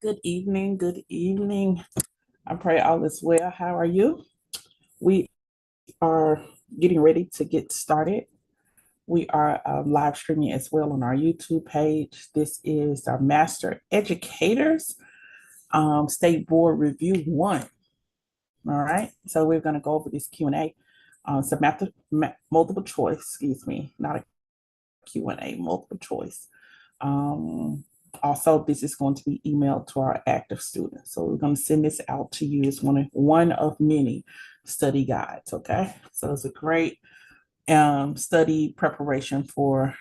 Good evening. Good evening. I pray all is well. How are you? We are getting ready to get started. We are live streaming as well on our YouTube page. This is our Master Educators State Board Review 1. All right. So we're going to go over this Q&A. So multiple choice, excuse me, not a Q&A, multiple choice. Also, this is going to be emailed to our active students. So we're going to send this out to you as one of many study guides, okay? So it's a great study preparation for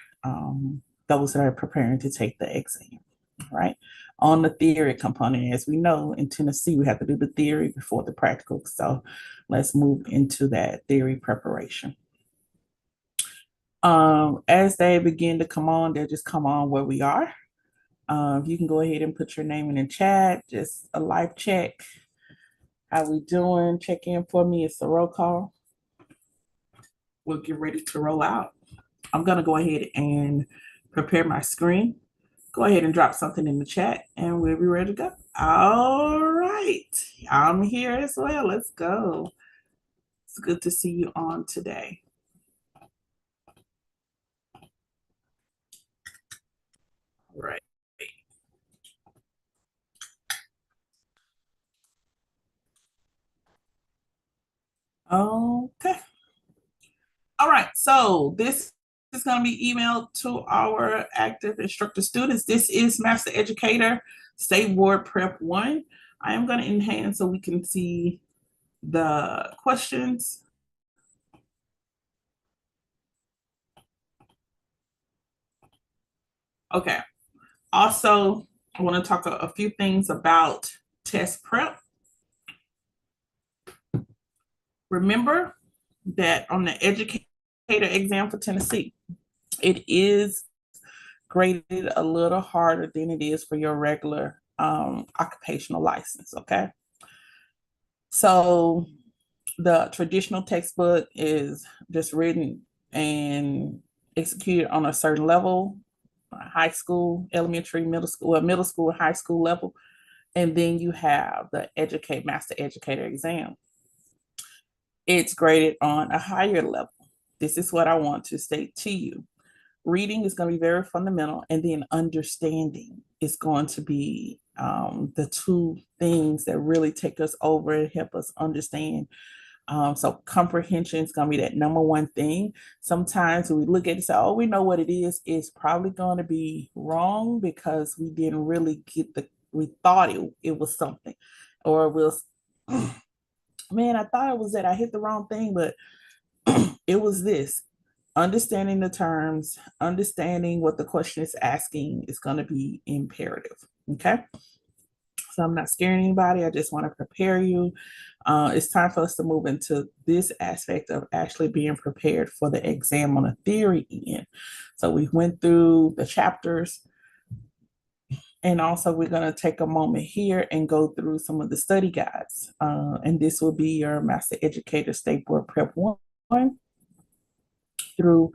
those that are preparing to take the exam, right? On the theory component, as we know, in Tennessee, we have to do the theory before the practical. So let's move into that theory preparation. As they begin to come on, they'll just come on where we are. You can go ahead and put your name in the chat, just a live check. How we doing? Check in for me. It's a roll call. We'll get ready to roll out. I'm going to go ahead and prepare my screen. Go ahead and drop something in the chat and we'll be ready to go. All right. I'm here as well. Let's go. It's good to see you on today. All right. Okay. All right. So this is going to be emailed to our active instructor students. This is Master Educator State Board Prep 1. I am going to enhance so we can see the questions. Okay. Also, I want to talk a few things about test prep. Remember that on the educator exam for Tennessee, it is graded a little harder than it is for your regular occupational license, okay? So the traditional textbook is just written and executed on a certain level, high school, elementary, middle school, high school level. And then you have the Master Educator exam. It's graded on a higher level. This is what I want to state to you. Reading is going to be very fundamental, and then understanding is going to be the two things that really take us over and help us understand. So comprehension is going to be that number one thing. Sometimes when we look at it and say, oh, we know what it is, it's probably going to be wrong because we didn't really get we thought it was something, or we'll, man, I thought it was that I hit the wrong thing, but it was this. Understanding the terms, understanding what the question is asking is going to be imperative. Okay. So I'm not scaring anybody. I just want to prepare you. It's time for us to move into this aspect of actually being prepared for the exam on a theory end. So we went through the chapters. And also we're going to take a moment here and go through some of the study guides. And this will be your Master Educator State Board Prep 1 through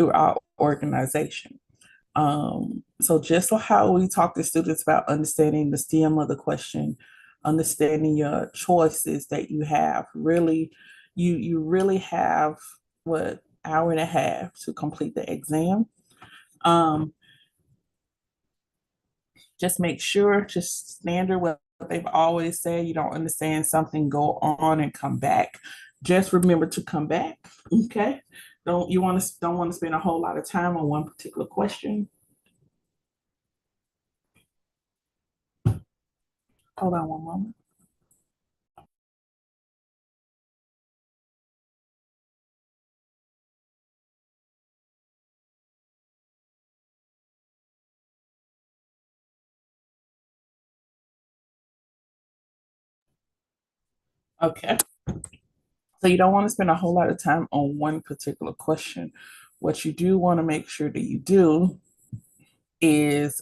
our organization. So just how we talk to students about understanding the stem of the question, understanding your choices that you have, really, you really have what, hour and a half to complete the exam. Just make sure, just standard what they've always said, you don't understand something, go on and come back. Just remember to come back, okay? Don't want to spend a whole lot of time on one particular question. Hold on one moment. Okay. So you don't want to spend a whole lot of time on one particular question. What you do want to make sure that you do is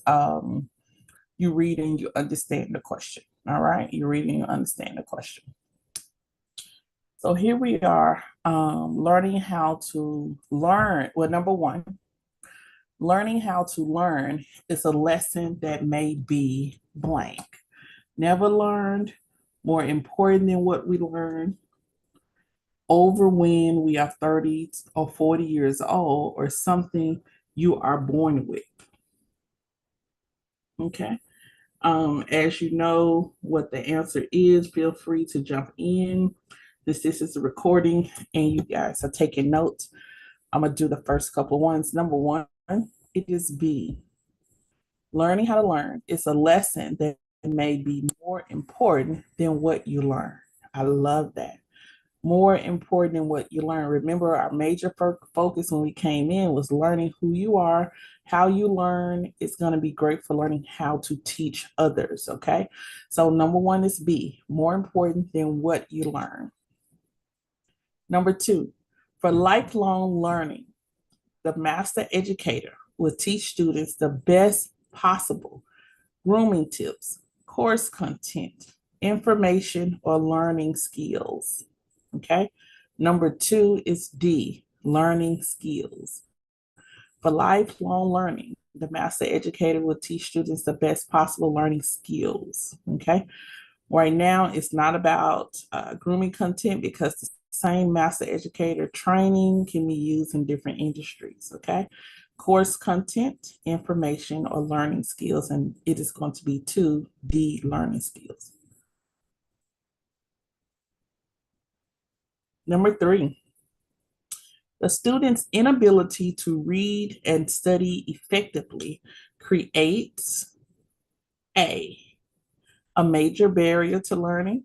you read and you understand the question. All right. You read and you understand the question. So here we are learning how to learn. Well, number one, Learning how to learn is a lesson that may be blank. Never learned, more important than what we learn, over when we are 30 or 40 years old, or something you are born with. Okay. As you know what the answer is, feel free to jump in. This is a recording and you guys are taking notes. I'm going to do the first couple ones. Number one, it is B. Learning how to learn is a lesson that may be more important than what you learn. I love that. More important than what you learn. Remember, our major focus when we came in was learning who you are, how you learn. It's going to be great for learning how to teach others. Okay. So, number one is B, more important than what you learn. Number two, for lifelong learning, the master educator will teach students the best possible grooming tips, course content, information, or learning skills. Okay. Number two is D, learning skills. For lifelong learning, the master educator will teach students the best possible learning skills. Okay. Right now, it's not about grooming content because the same master educator training can be used in different industries. Okay. Course content, information, or learning skills, and it is going to be 2D learning skills. Number three, the student's inability to read and study effectively creates a major barrier to learning,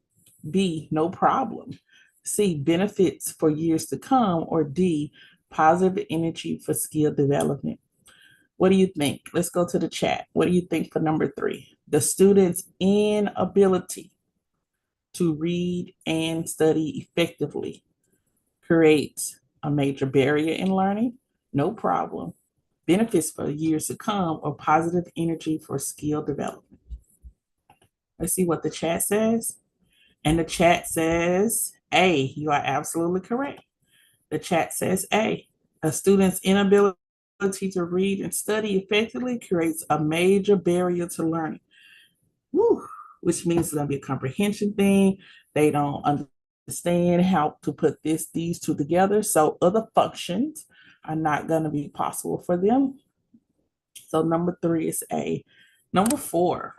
B, no problem, C, benefits for years to come, or D, positive energy for skill development. What do you think? Let's go to the chat. What do you think for number three? The student's inability to read and study effectively creates a major barrier in learning, no problem, benefits for years to come, or positive energy for skill development. Let's see what the chat says. And the chat says A. You are absolutely correct. The chat says A. A student's inability to read and study effectively creates a major barrier to learning. Woo, which means it's going to be a comprehension thing. They don't understand how to put these two together. So other functions are not going to be possible for them. So number three is A. Number four,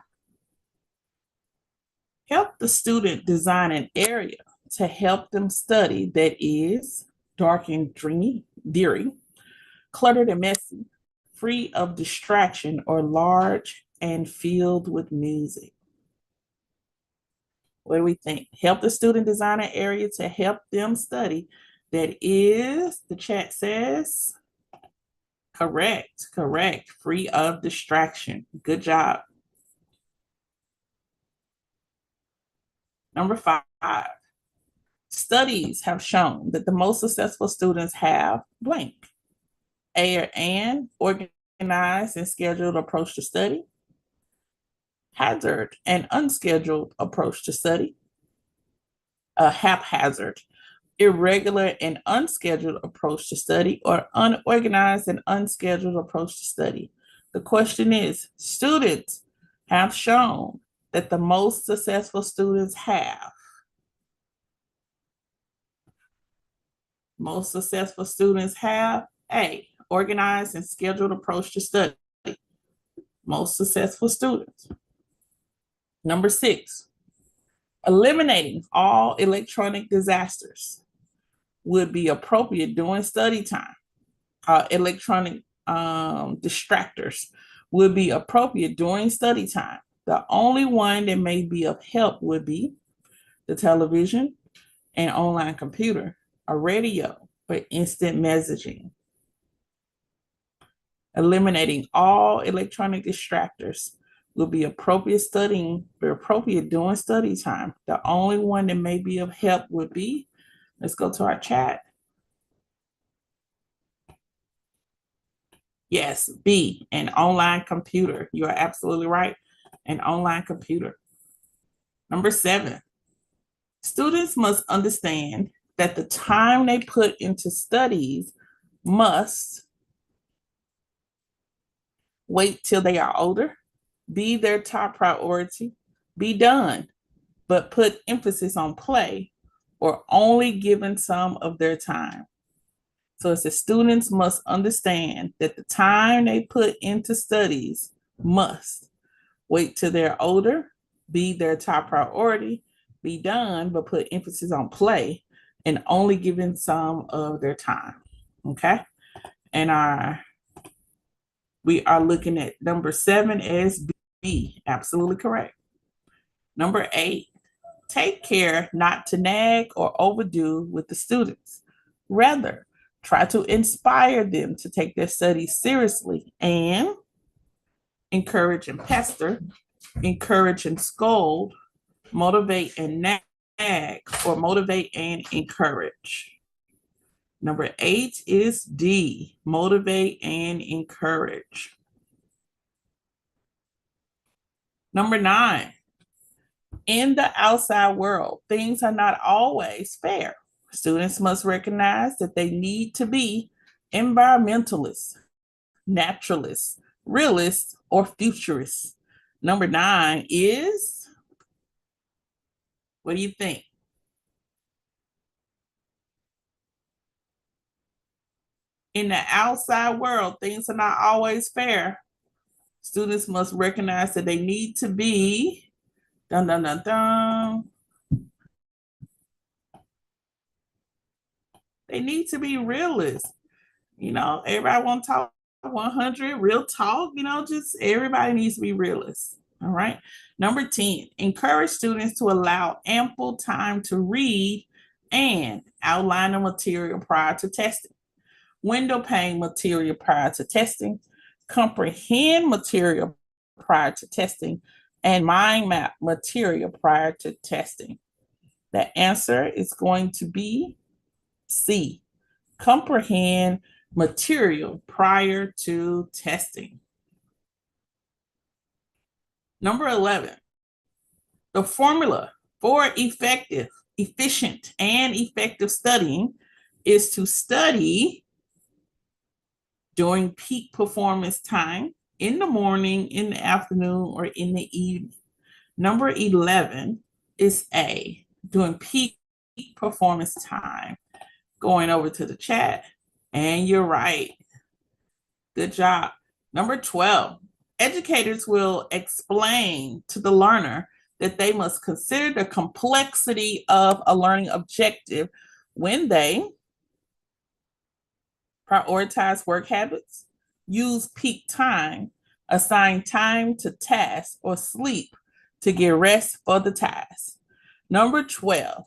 help the student design an area to help them study that is dark and dreary, cluttered and messy, free of distraction, or large and filled with music. What do we think? Help the student design an area to help them study that is, the chat says, correct, free of distraction. Good job. Number five, studies have shown that the most successful students have blank. An organized and scheduled approach to study, hazard and unscheduled approach to study, a haphazard, irregular and unscheduled approach to study, or unorganized and unscheduled approach to study. The question is, students have shown that the most successful students have. Most successful students have A, organized and scheduled approach to study. Most successful students. Number six, eliminating all electronic disasters would be appropriate during study time. Electronic distractors would be appropriate during study time. The only one that may be of help would be the television, an online computer, a radio for instant messaging. Eliminating all electronic distractors will be appropriate during study time. The only one that may be of help would be, let's go to our chat. Yes, B, an online computer. You are absolutely right. An online computer. Number seven, students must understand that the time they put into studies must wait till they are older, be their top priority, be done, but put emphasis on play, or only given some of their time. So it says students must understand that the time they put into studies must wait till they're older, be their top priority, be done, but put emphasis on play, and only given some of their time. Okay. And we are looking at number 7 as B. Absolutely correct. Number 8, take care not to nag or overdo with the students. Rather, try to inspire them to take their studies seriously and encourage and pester, encourage and scold, motivate and nag, or motivate and encourage. Number 8 is D, motivate and encourage. Number 9, in the outside world, things are not always fair. Students must recognize that they need to be environmentalists, naturalists, realists, or futurists. Number 9 is, what do you think? In the outside world, things are not always fair. Students must recognize that they need to be, dun, dun, dun, dun. They need to be realists. You know, everybody want to talk 100, real talk, you know, just everybody needs to be realists. All right. Number 10, encourage students to allow ample time to read and outline the material prior to testing, window pane material prior to testing, comprehend material prior to testing, and mind map material prior to testing. The answer is going to be C, comprehend material prior to testing. Number 11, the formula for efficient, and effective studying is to study during peak performance time, in the morning, in the afternoon, or in the evening. Number 11 is A, during peak performance time. Going over to the chat, and you're right. Good job. Number 12, educators will explain to the learner that they must consider the complexity of a learning objective when they prioritize work habits, use peak time, assign time to tasks, or sleep to get rest for the task. Number 12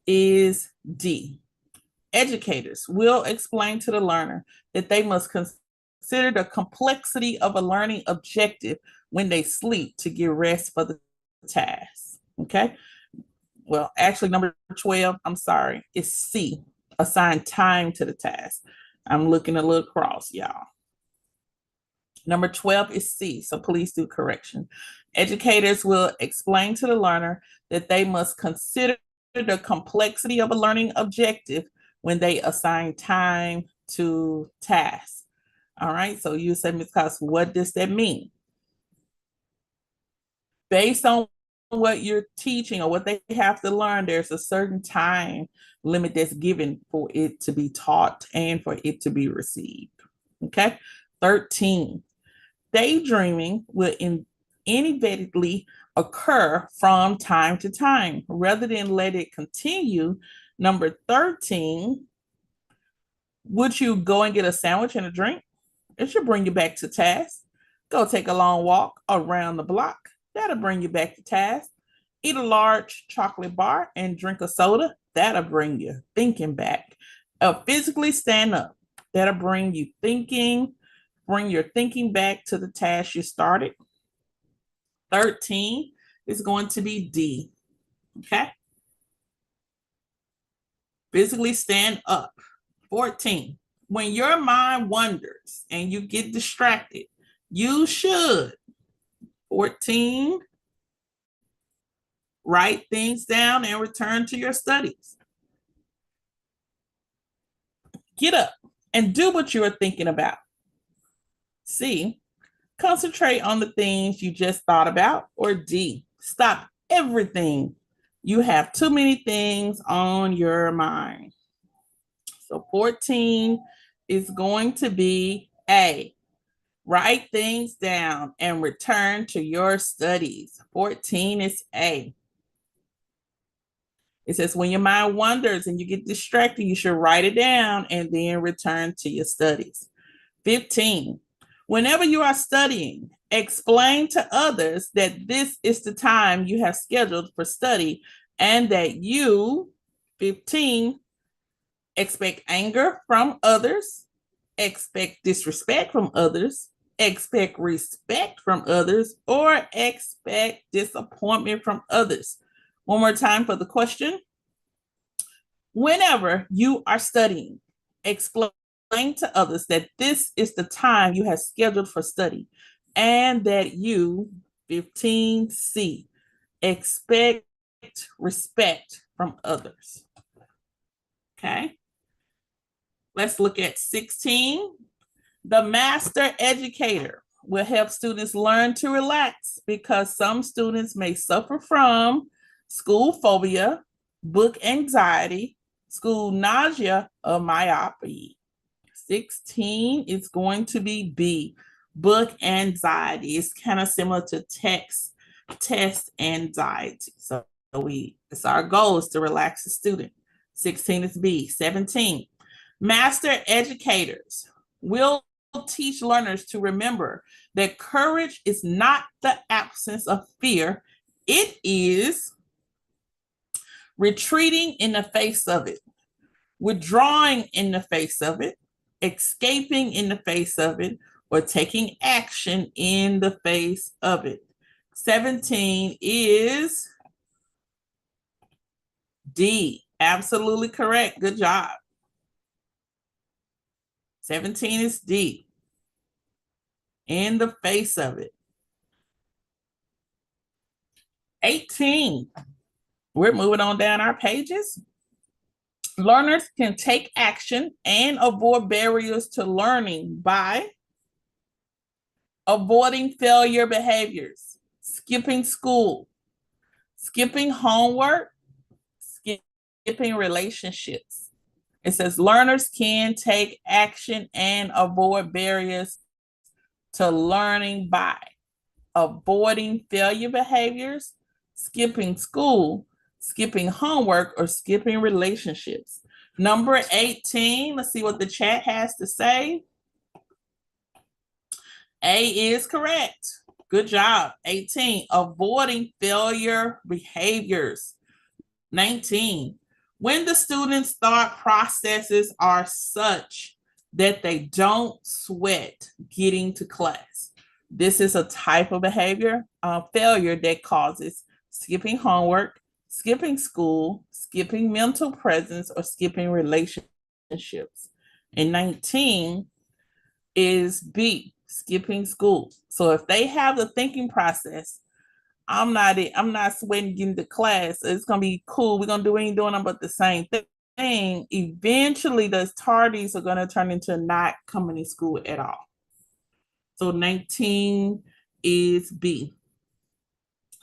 is D. Educators will explain to the learner that they must consider the complexity of a learning objective when they sleep to get rest for the task. Okay. Well, actually, number 12, I'm sorry, is C, assign time to the task. I'm looking a little cross, y'all. Number 12 is C, so please do correction. Educators will explain to the learner that they must consider the complexity of a learning objective when they assign time to tasks. All right, so you say, Ms. Cox, what does that mean? Based on what you're teaching or what they have to learn, there's a certain time limit that's given for it to be taught and for it to be received. Okay, 13. Daydreaming will inevitably occur from time to time rather than let it continue. Number 13, would you go and get a sandwich and a drink? It should bring you back to task. Go take a long walk around the block. That'll bring you back to task. Eat a large chocolate bar and drink a soda. That'll bring you thinking back. Physically stand up. That'll bring you thinking, bring your thinking back to the task you started. 13 is going to be D. Okay. Physically stand up. 14. When your mind wanders and you get distracted, you should, 14, write things down and return to your studies. Get up and do what you're thinking about. See, Concentrate on the things you just thought about. Or D, stop everything. You have too many things on your mind. So 14 is going to be A. Write things down and return to your studies. 14 is A. It says when your mind wanders and you get distracted, you should write it down and then return to your studies. 15, whenever you are studying, explain to others that this is the time you have scheduled for study and that you, 15, expect anger from others, expect disrespect from others, expect respect from others, or expect disappointment from others. One more time for the question. Whenever you are studying, explain to others that this is the time you have scheduled for study and that you, 15C, expect respect from others. Okay. Let's look at 16. The master educator will help students learn to relax because some students may suffer from school phobia, book anxiety, school nausea, or myopathy. 16 is going to be B, book anxiety. It's kind of similar to test anxiety. So it's our goal is to relax the student. 16 is B. 17, master educators will teach learners to remember that courage is not the absence of fear. It is retreating in the face of it, withdrawing in the face of it, escaping in the face of it, or taking action in the face of it. 17 is D. Absolutely correct. Good job. 17 is D. In the face of it. 18. We're moving on down our pages. Learners can take action and avoid barriers to learning by avoiding failure behaviors, skipping school, skipping homework, skipping relationships. It says learners can take action and avoid barriers to learning by avoiding failure behaviors, skipping school, skipping homework, or skipping relationships. Number 18, let's see what the chat has to say. A is correct. Good job. 18, avoiding failure behaviors. 19, when the students' thought processes are such that they don't sweat getting to class. This is a type of behavior, failure that causes skipping homework, skipping school, skipping mental presence, or skipping relationships. And 19 is B, skipping school. So if they have the thinking process, I'm not sweating getting to class, it's gonna be cool, we're gonna do anything doing but the same thing, eventually those tardies are gonna turn into not coming to school at all. So 19 is B,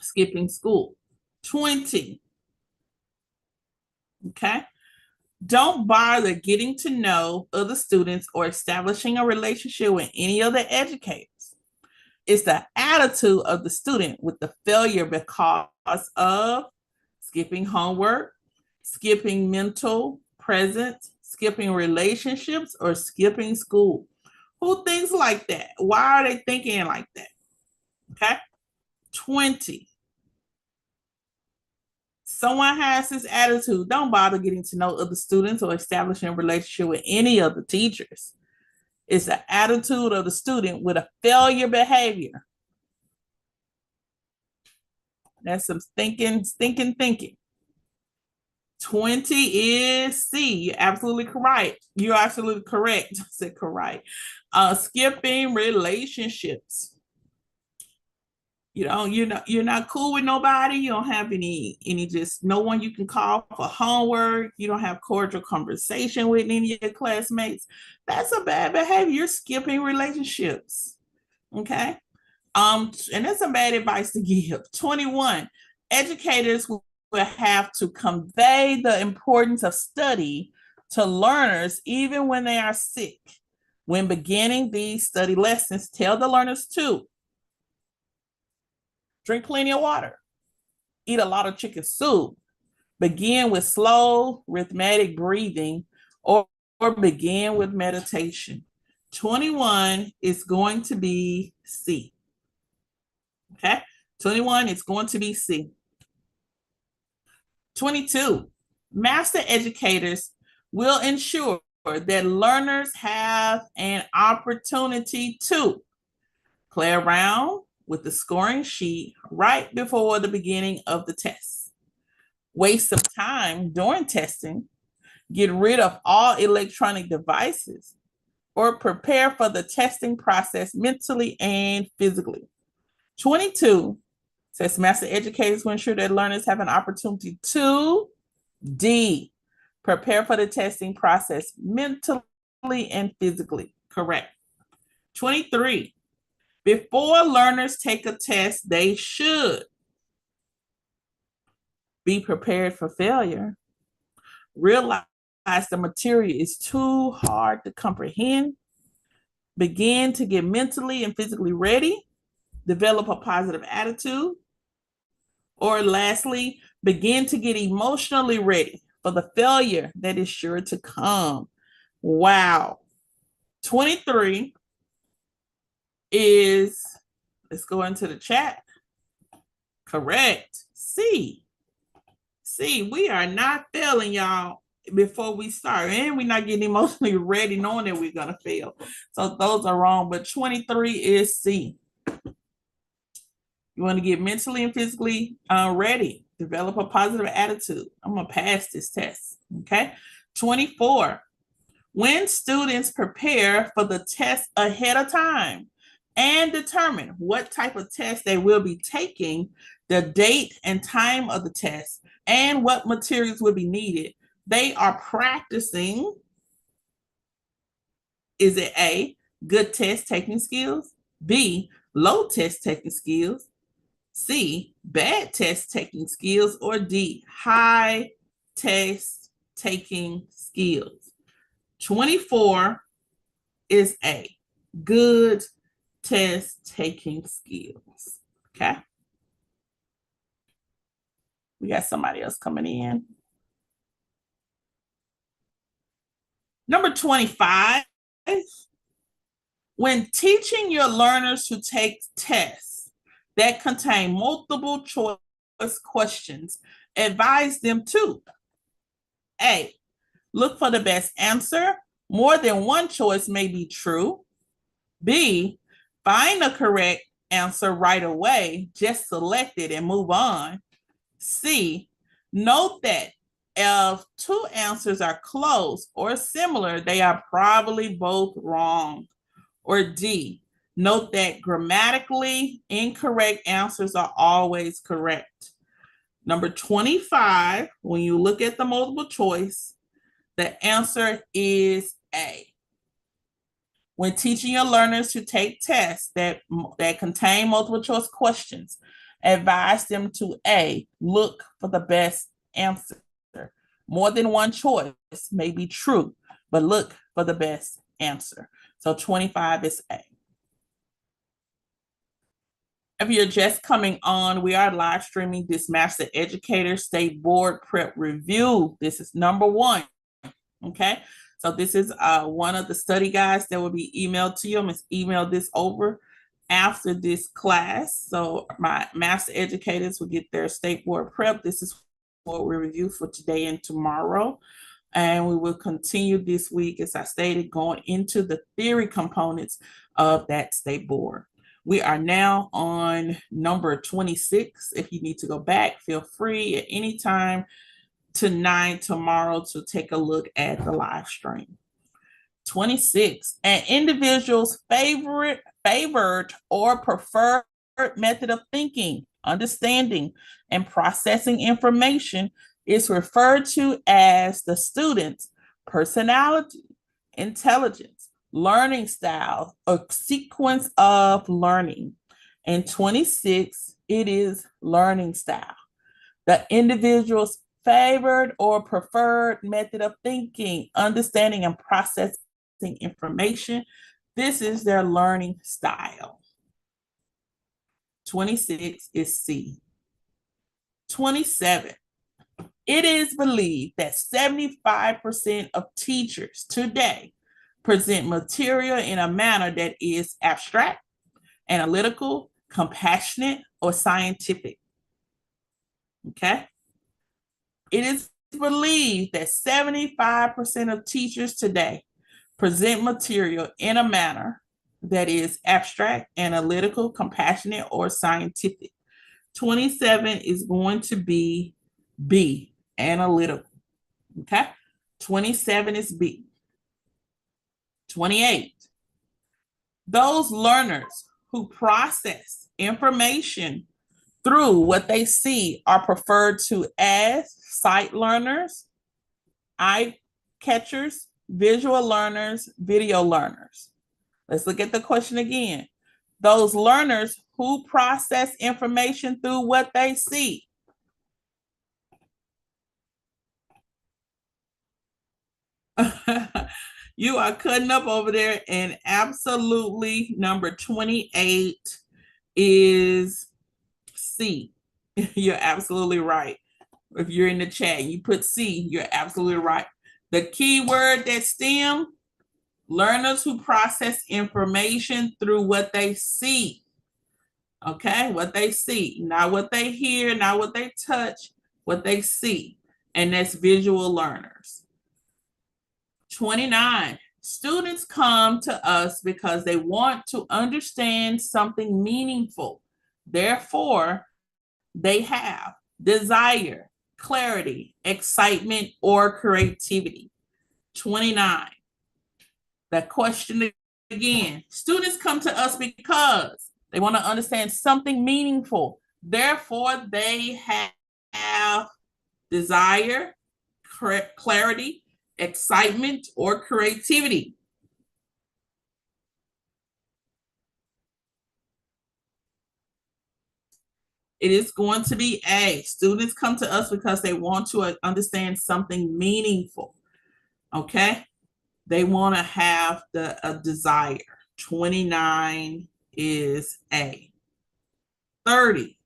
skipping school. 20, okay? Don't bother getting to know other students or establishing a relationship with any other educators. It's the attitude of the student with the failure because of skipping homework, skipping mental presence, skipping relationships, or skipping school. Who thinks like that? Why are they thinking like that? Okay. 20. Someone has this attitude, don't bother getting to know other students or establishing a relationship with any other teachers. It's the attitude of the student with a failure behavior. That's some thinking. 20 is C. You're absolutely correct. You're absolutely correct. I said correct. Skipping relationships. You're not cool with nobody. You don't have any just no one you can call for homework. You don't have cordial conversation with any of your classmates. That's a bad behavior. You're skipping relationships. Okay. And that's some bad advice to give. 21, educators will have to convey the importance of study to learners even when they are sick. When beginning these study lessons, tell the learners to drink plenty of water, eat a lot of chicken soup, begin with slow rhythmic breathing, or begin with meditation. 21 is going to be C. Okay, 21 is going to be C. 22, master educators will ensure that learners have an opportunity to play around with the scoring sheet right before the beginning of the test, waste of time during testing, get rid of all electronic devices, or prepare for the testing process mentally and physically. 22 says master educators will ensure that learners have an opportunity to D, prepare for the testing process mentally and physically. Correct. 23, before learners take a test, they should be prepared for failure, realize the material is too hard to comprehend, begin to get mentally and physically ready, develop a positive attitude, or lastly, begin to get emotionally ready for the failure that is sure to come. Wow. 23 is, let's go into the chat. Correct. C. We are not failing, y'all, before we start. And we're not getting emotionally ready knowing that we're going to fail. So those are wrong. But 23 is C. You want to get mentally and physically ready. Develop a positive attitude. I'm going to pass this test. Okay. 24. When students prepare for the test ahead of time and determine what type of test they will be taking, the date and time of the test, and what materials will be needed, they are practicing, is it A, good test taking skills, B, low test taking skills, C, bad test taking skills, or D, high test taking skills? 24 is A, good test taking skills. Okay. We got somebody else coming in. Number 25, when teaching your learners to take tests that contain multiple choice questions, advise them to A, look for the best answer. More than one choice may be true. B, find the correct answer right away, just select it and move on. C, note that if two answers are close or similar, they are probably both wrong. Or D, note that grammatically incorrect answers are always correct. Number 25, when you look at the multiple choice, the answer is A. When teaching your learners to take tests that contain multiple choice questions, advise them to A, look for the best answer. More than one choice may be true, but look for the best answer. So 25 is A. If you're just coming on, we are live streaming this Master Educator State Board Prep Review. This is number 1. Okay, so this is one of the study guides that will be emailed to you. I'm going to email this over after this class. So my master educators will get their state board prep. This is what we review for today and tomorrow. And we will continue this week, as I stated, going into the theory components of that state board. We are now on number 26. If you need to go back, feel free at any time tonight, tomorrow, to take a look at the live stream. 26, an individual's favored or preferred method of thinking, understanding, and processing information is referred to as the student's personality, intelligence, learning style, or sequence of learning. And 26, it is learning style. The individual's favored or preferred method of thinking, understanding, and processing information. This is their learning style. 26 is C. 27. It is believed that 75% of teachers today present material in a manner that is abstract, analytical, compassionate, or scientific. Okay? It is believed that 75% of teachers today present material in a manner that is abstract, analytical, compassionate, or scientific. 27 is going to be B, analytical. Okay? 27 is B. 28. Those learners who process information through what they see are preferred to as sight learners, eye catchers, visual learners, video learners. Let's look at the question again. Those learners who process information through what they see. You are cutting up over there, and absolutely number 28 is C. You're absolutely right. If you're in the chat, you put C, you're absolutely right. The key word that's STEM, learners who process information through what they see. Okay, what they see, not what they hear, not what they touch, what they see. And that's visual learners. 29. Students come to us because they want to understand something meaningful. Therefore, they have desire, clarity, excitement, or creativity. 29. The question again, students come to us because they want to understand something meaningful. Therefore, they have desire, clarity, excitement, or creativity. It is going to be A. Students come to us because they want to understand something meaningful. Okay? They want to have a desire. 29 is A. 30.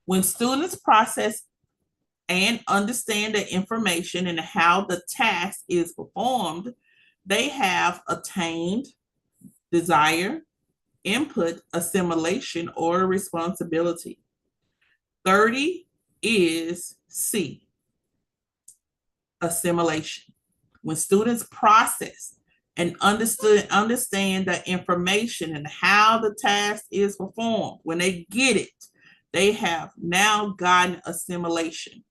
When students process and understand the information and how the task is performed, they have attained desire, input, assimilation, or responsibility. 30 is C, assimilation. When students process and understand the information and how the task is performed, when they get it, they have now gotten assimilation.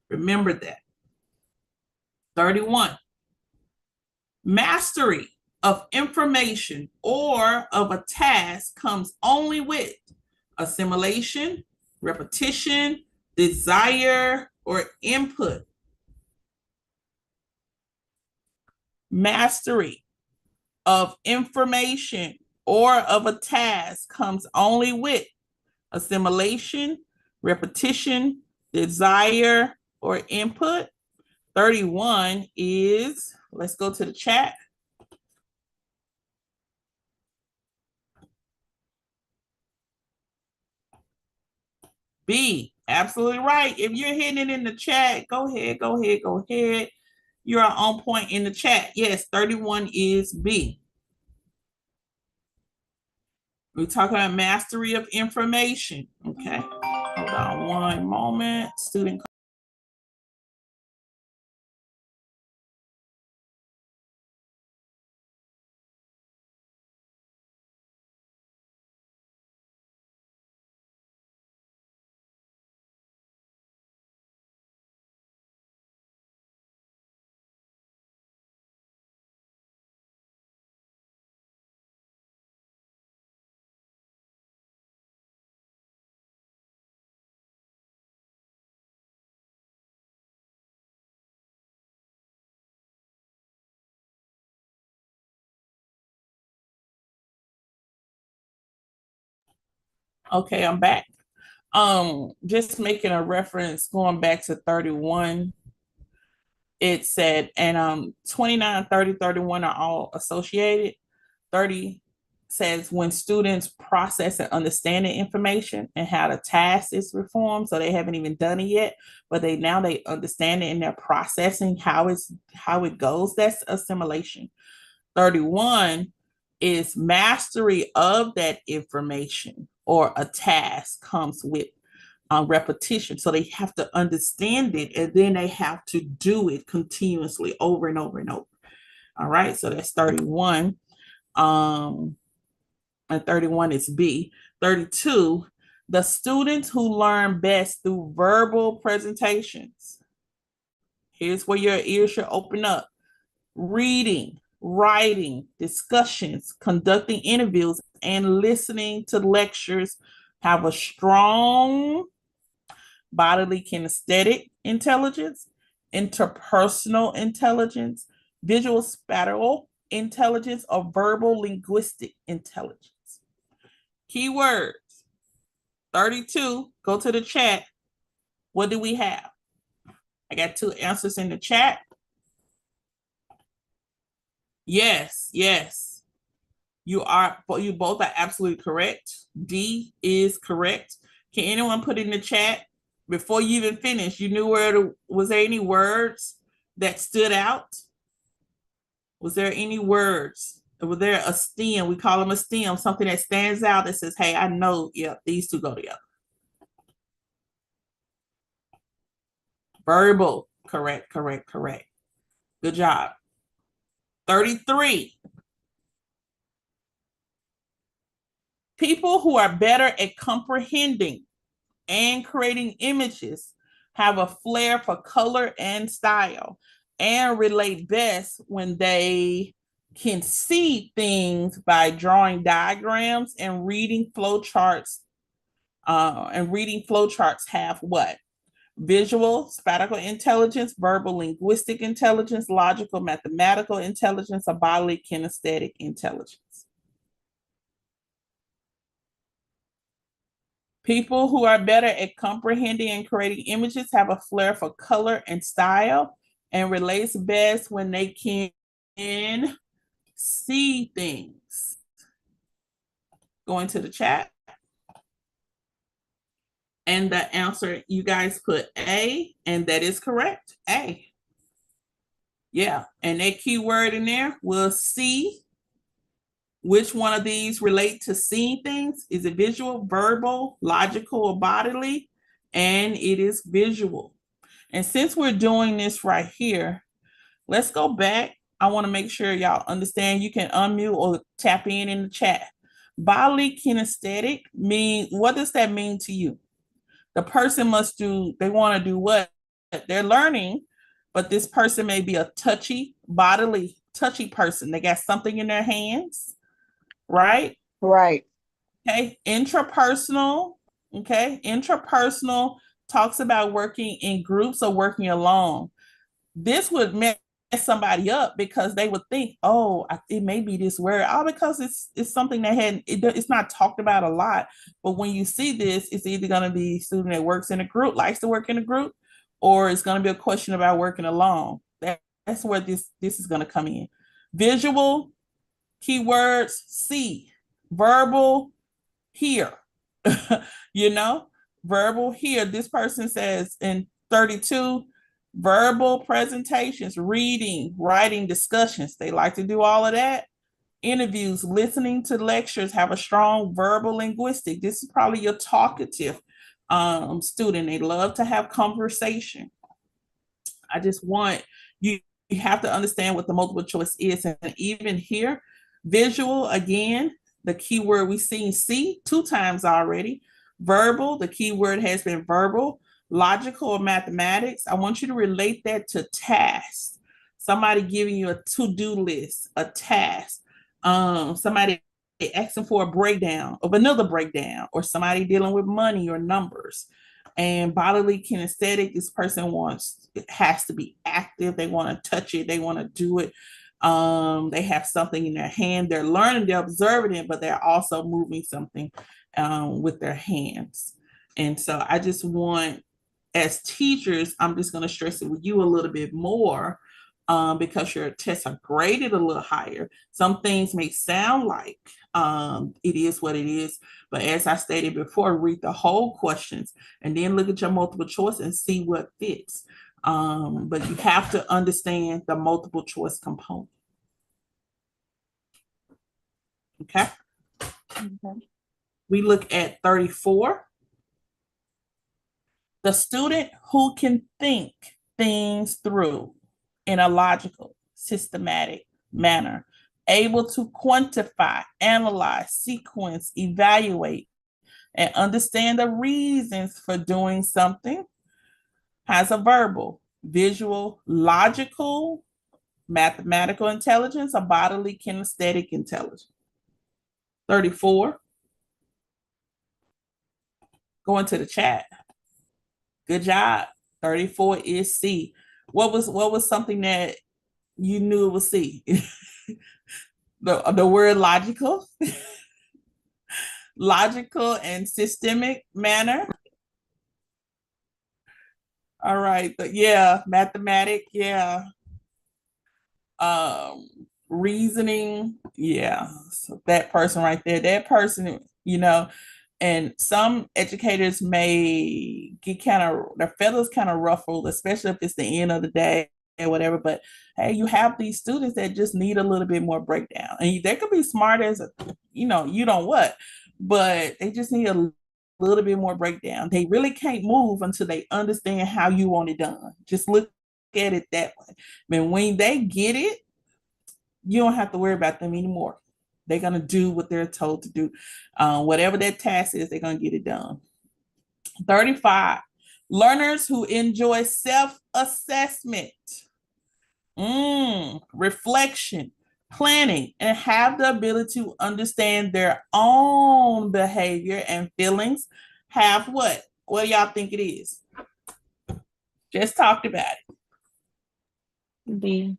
Remember that. 31. Mastery of information or of a task comes only with assimilation, repetition, desire, or input. Mastery of information or of a task comes only with assimilation, repetition, desire, or input. 31 is, let's go to the chat. B, absolutely right. If you're hitting it in the chat, go ahead, go ahead, go ahead. You're on point in the chat. Yes, 31 is B. We're talking about mastery of information. Okay, hold on one moment. Student Okay, I'm back. Just making a reference, going back to 31, it said, and 29, 30, 31 are all associated. 30 says when students process and understand the information and how the task is performed. So they haven't even done it yet, but they understand it and they're processing how it goes. That's assimilation. 31 is mastery of that information or a task comes with repetition. So they have to understand it and then they have to do it continuously over and over and over. All right, so that's 31. And 31 is B. 32, the students who learn best through verbal presentations. Here's where your ears should open up. Reading, writing, discussions, conducting interviews, and listening to lectures have a strong bodily kinesthetic intelligence, interpersonal intelligence, visual spatial intelligence, or verbal linguistic intelligence. Keywords 32, go to the chat. What do we have? I got 2 answers in the chat. Yes, yes. You both are absolutely correct. D is correct. Can anyone put in the chat before you even finish? You knew was there any words that stood out? Was there any words? Was there a stem? We call them a stem, something that stands out that says, hey, I know, yeah, these two go together. Verbal, correct. Good job. 33. People who are better at comprehending and creating images have a flair for color and style and relate best when they can see things by drawing diagrams and reading flowcharts. Reading flowcharts have what? Visual, spatial intelligence, verbal linguistic intelligence, logical, mathematical intelligence, or bodily kinesthetic intelligence. People who are better at comprehending and creating images have a flair for color and style and relates best when they can see things. Go into the chat. And the answer, you guys put A, and that is correct, A. Yeah, and that keyword in there was see. Which one of these relate to seeing things? Is it visual, verbal, logical, or bodily? And it is visual. And since we're doing this right here, let's go back. I want to make sure y'all understand. You can unmute or tap in the chat. Bodily kinesthetic mean, what does that mean to you? The person must do, they want to do what? They're learning, but this person may be a bodily touchy person. They got something in their hands, right? Right. Okay, intrapersonal. Okay, intrapersonal talks about working in groups or working alone. This would mess somebody up because they would think, oh, it may be this word, all because it's something that it's not talked about a lot. But when you see this, it's either going to be a student that works in a group, likes to work in a group, or it's going to be a question about working alone. That's where this is going to come in. Visual, keywords, see, verbal, hear. Verbal hear. This person says in 32, verbal presentations, reading, writing, discussions. They like to do all of that. Interviews, listening to lectures, have a strong verbal linguistic. This is probably your talkative student. They love to have conversation. I just want you have to understand what the multiple choice is. And even here, visual, again, the keyword we've seen see 2 times already. Verbal, the keyword has been verbal. Logical or mathematics, I want you to relate that to tasks. Somebody giving you a to-do list, a task. Somebody asking for a breakdown of another breakdown, or somebody dealing with money or numbers. And bodily kinesthetic, this person has to be active. They want to touch it. They want to do it. They have something in their hand. They're learning, they're observing it, but they're also moving something. with their hands. And so I just want, as teachers, I'm just going to stress it with you a little bit more, because your tests are graded a little higher. Some things may sound like it is what it is, but as I stated before, read the whole questions and then look at your multiple choice and see what fits. But you have to understand the multiple choice component. Okay. Okay. We look at 34. The student who can think things through in a logical, systematic manner, able to quantify, analyze, sequence, evaluate, and understand the reasons for doing something, has a verbal, visual, logical, mathematical intelligence, or bodily kinesthetic intelligence. 34. Go into the chat. Good job. 34 is C. What was something that you knew it was C? the word logical. Logical and systemic manner. All right, but yeah, mathematic, yeah. Reasoning, yeah. So that person right there, that person, and some educators may get kind of, their feathers kind of ruffled, especially if it's the end of the day or whatever. But hey, you have these students that just need a little bit more breakdown, and they could be smart as you don't what, but they just need a little bit more breakdown. They really can't move until they understand how you want it done. Just look at it that way. I mean, when they get it, you don't have to worry about them anymore. They're going to do what they're told to do. Whatever that task is, they're going to get it done. 35, learners who enjoy self-assessment, reflection, planning, and have the ability to understand their own behavior and feelings have what? What do y'all think it is? Just talked about it. B.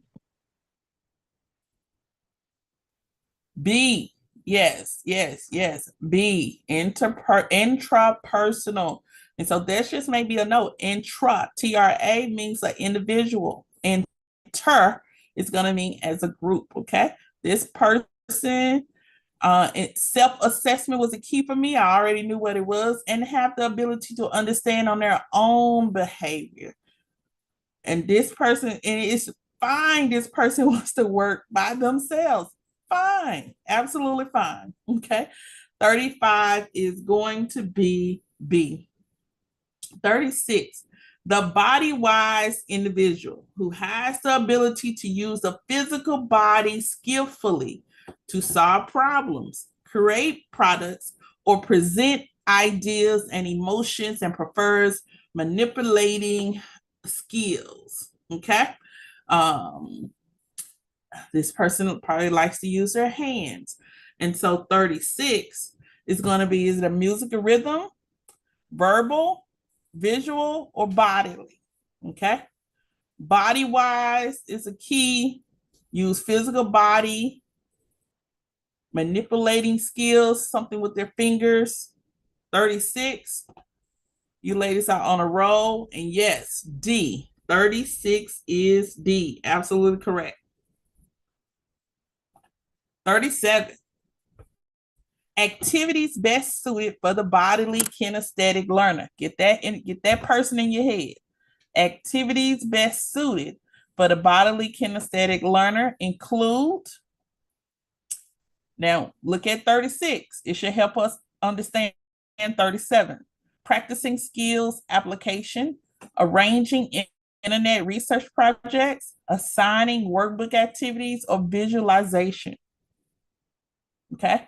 B, yes. B, intrapersonal. And so that's just maybe a note. Intra, TRA means an individual. Inter is going to mean as a group, okay? This person, self-assessment was a key for me. I already knew what it was, and have the ability to understand on their own behavior. And this person, and it's fine, this person wants to work by themselves. Fine, absolutely fine. Okay. 35 is going to be B. 36, the body-wise individual who has the ability to use the physical body skillfully to solve problems, create products, or present ideas and emotions, and prefers manipulating skills. Okay. This person probably likes to use their hands. And so 36 is going to be, is it a music or rhythm, verbal, visual, or bodily? Okay. Body wise is a key. Use physical body, manipulating skills, something with their fingers. 36, you ladies are on a roll. And yes, D, 36 is D. Absolutely correct. 37, activities best suited for the bodily kinesthetic learner. Get that person in your head. Activities best suited for the bodily kinesthetic learner include, now look at 36. It should help us understand 37. Practicing skills application, arranging internet research projects, assigning workbook activities, or visualization. Okay.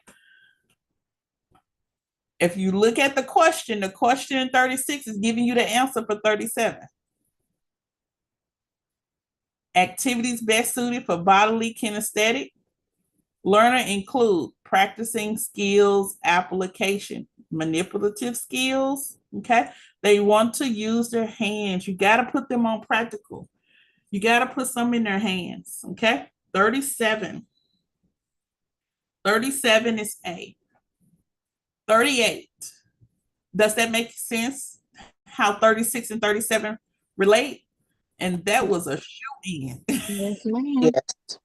If you look at the question in 36 is giving you the answer for 37. Activities best suited for bodily kinesthetic learner include practicing skills application, manipulative skills. Okay. They want to use their hands. You got to put them on practical. You got to put some in their hands. Okay. 37. 37 is A. 38. Does that make sense? How 36 and 37 relate? And that was a shoe-in. Yes, ma'am. Yes.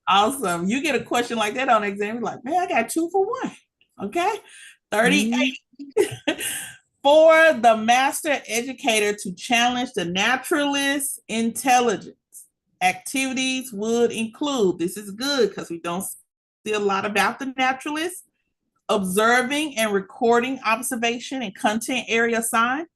Awesome. You get a question like that on the exam, you're like, man, I got 2 for 1. Okay. 38. For the master educator to challenge the naturalist intelligence, activities would include, this is good because we don't see a lot about the naturalists, observing and recording observation and content area assigned,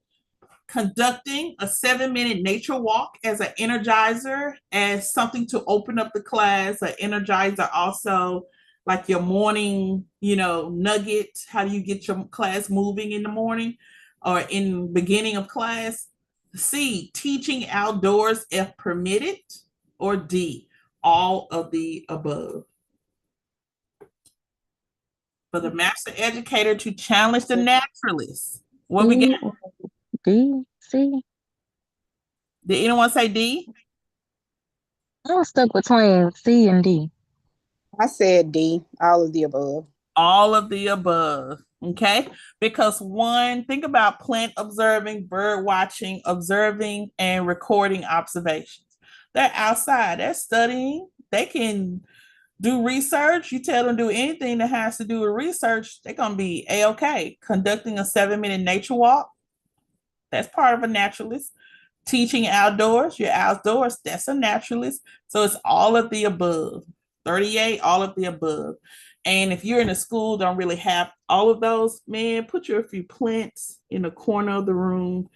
conducting a 7-minute nature walk as an energizer, as something to open up the class, an energizer also like your morning, nugget. How do you get your class moving in the morning or in beginning of class? C, teaching outdoors if permitted, or D, all of the above. For the master educator to challenge the naturalists. What we got? D, C. Did anyone say D? I'm stuck between C and D. I said D, all of the above. All of the above. Okay. Because one, think about plant observing, bird watching, observing, and recording observations. They're outside, they're studying, they can do research. You tell them to do anything that has to do with research, they're going to be A-OK. Conducting a 7-minute nature walk, that's part of a naturalist. Teaching outdoors, you're outdoors, that's a naturalist. So it's all of the above. 38, all of the above. And if you're in a school, don't really have all of those, man, put your few plants in the corner of the room,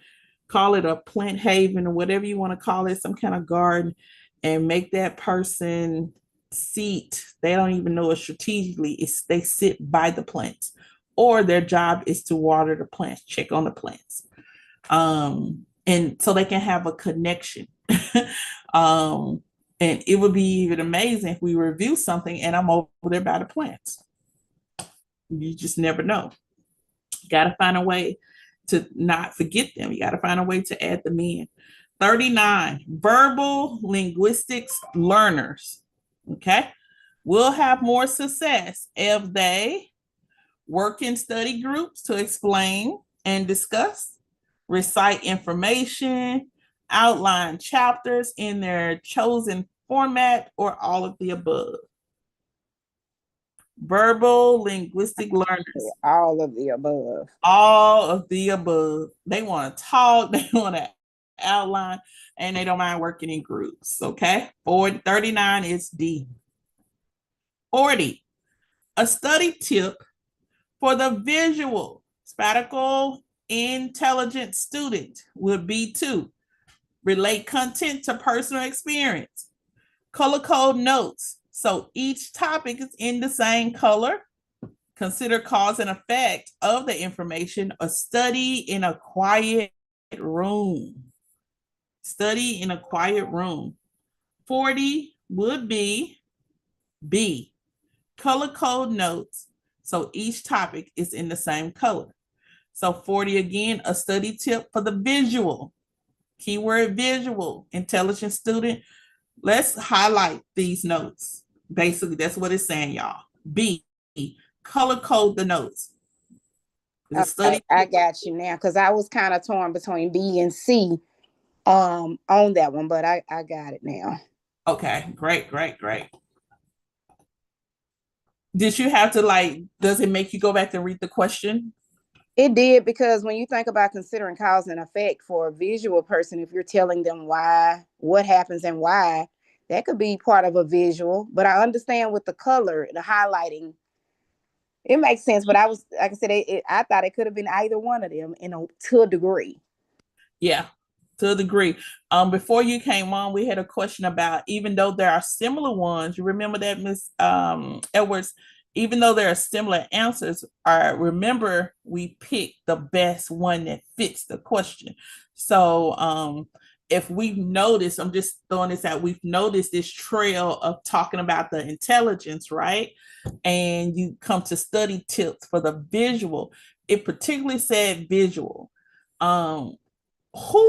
call it a plant haven or whatever you want to call it, some kind of garden, and make that person seat. They don't even know it strategically. They sit by the plants, or their job is to water the plants, check on the plants. And so they can have a connection. And it would be even amazing if we review something and I'm over there by the plants. You just never know. You got to find a way to not forget them. You got to find a way to add them in. 39, verbal linguistics learners, okay, will have more success if they work in study groups to explain and discuss, recite information, outline chapters in their chosen format, or all of the above. Verbal linguistic learners. All of the above. All of the above. They want to talk, they want to outline, and they don't mind working in groups. Okay. 39 is D. 40. A study tip for the visual spatial intelligent student would be to relate content to personal experience, color code notes, so each topic is in the same color, consider cause and effect of the information, a study in a quiet room. Study in a quiet room. 40 would be B, color code notes, so each topic is in the same color. So 40 again, a study tip for the visual, keyword visual, intelligent student. Let's highlight these notes. Basically, that's what it's saying, y'all. B, color code the notes. The study. I got you now, because I was kind of torn between B and C on that one, but I got it now. Okay, great. Did you have to does it make you go back and read the question? It did, because when you think about considering cause and effect for a visual person, if you're telling them why, what happens and why, that could be part of a visual. But I understand with the color, the highlighting, it makes sense. But I was, like I said, I thought it could have been either one of them to a degree. Yeah, to a degree. Before you came on, we had a question about, even though there are similar ones, you remember that, Ms. Edwards, even though there are similar answers, remember we picked the best one that fits the question. So if we've noticed, I'm just throwing this out, we've noticed this trail of talking about the intelligence, right? And you come to study tips for the visual. It particularly said visual. Who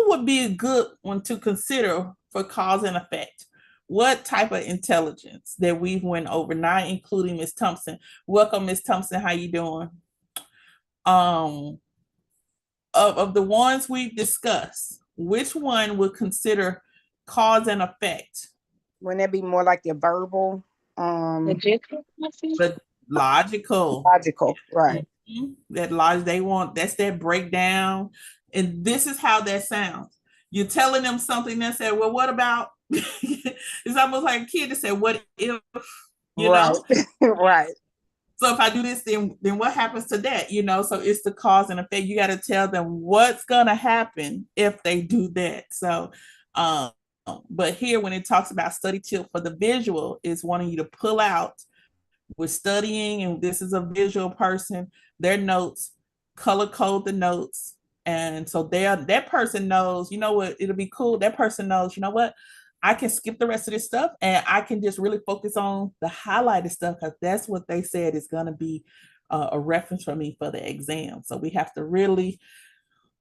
would be a good one to consider for cause and effect? What type of intelligence that we've went over, not including Ms. Thompson? Welcome, Ms. Thompson. How you doing? Of the ones we've discussed, which one would consider cause and effect? Wouldn't that be more like the verbal? But logical. Logical, right. That logic they want, that's that breakdown. And this is how that sounds. You're telling them something that said, well, what about? It's almost like a kid that said, what if, right. Right. So if I do this, then what happens to that? So it's the cause and effect. You got to tell them what's gonna happen if they do that. So but here when it talks about study tip for the visual, is wanting you to pull out with studying, and this is a visual person, their notes, color code the notes. And so that person knows, what, it'll be cool. That person knows, what, I can skip the rest of this stuff and I can just really focus on the highlighted stuff, because that's what they said is going to be a reference for me for the exam. So we have to really,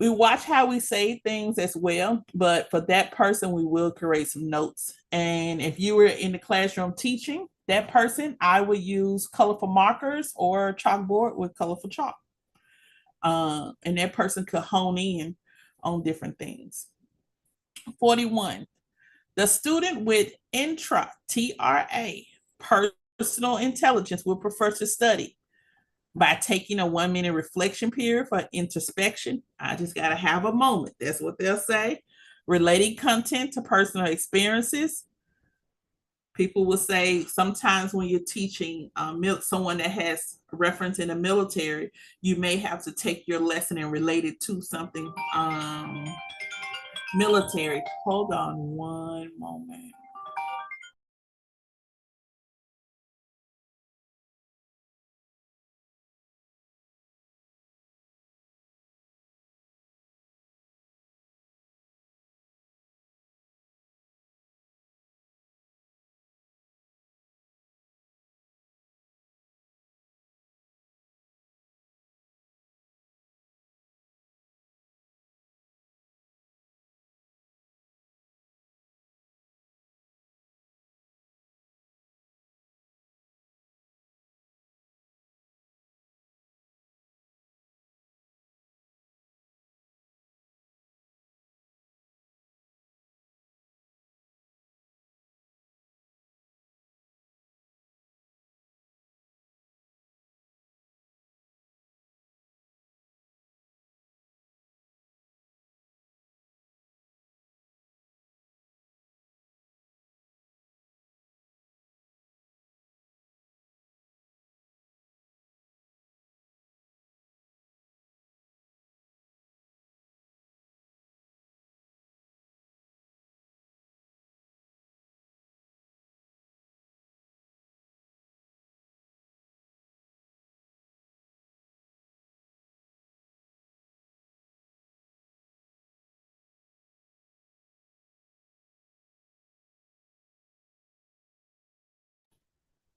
we watch how we say things as well, but for that person, we will create some notes. And if you were in the classroom teaching that person, I would use colorful markers or chalkboard with colorful chalk. And that person could hone in on different things. 41, the student with TRA, personal intelligence, will prefer to study by taking a 1-minute reflection period for introspection. I just got to have a moment. That's what they'll say. Relating content to personal experiences. People will say sometimes when you're teaching someone that has reference in the military, you may have to take your lesson and relate it to something military. Hold on one moment.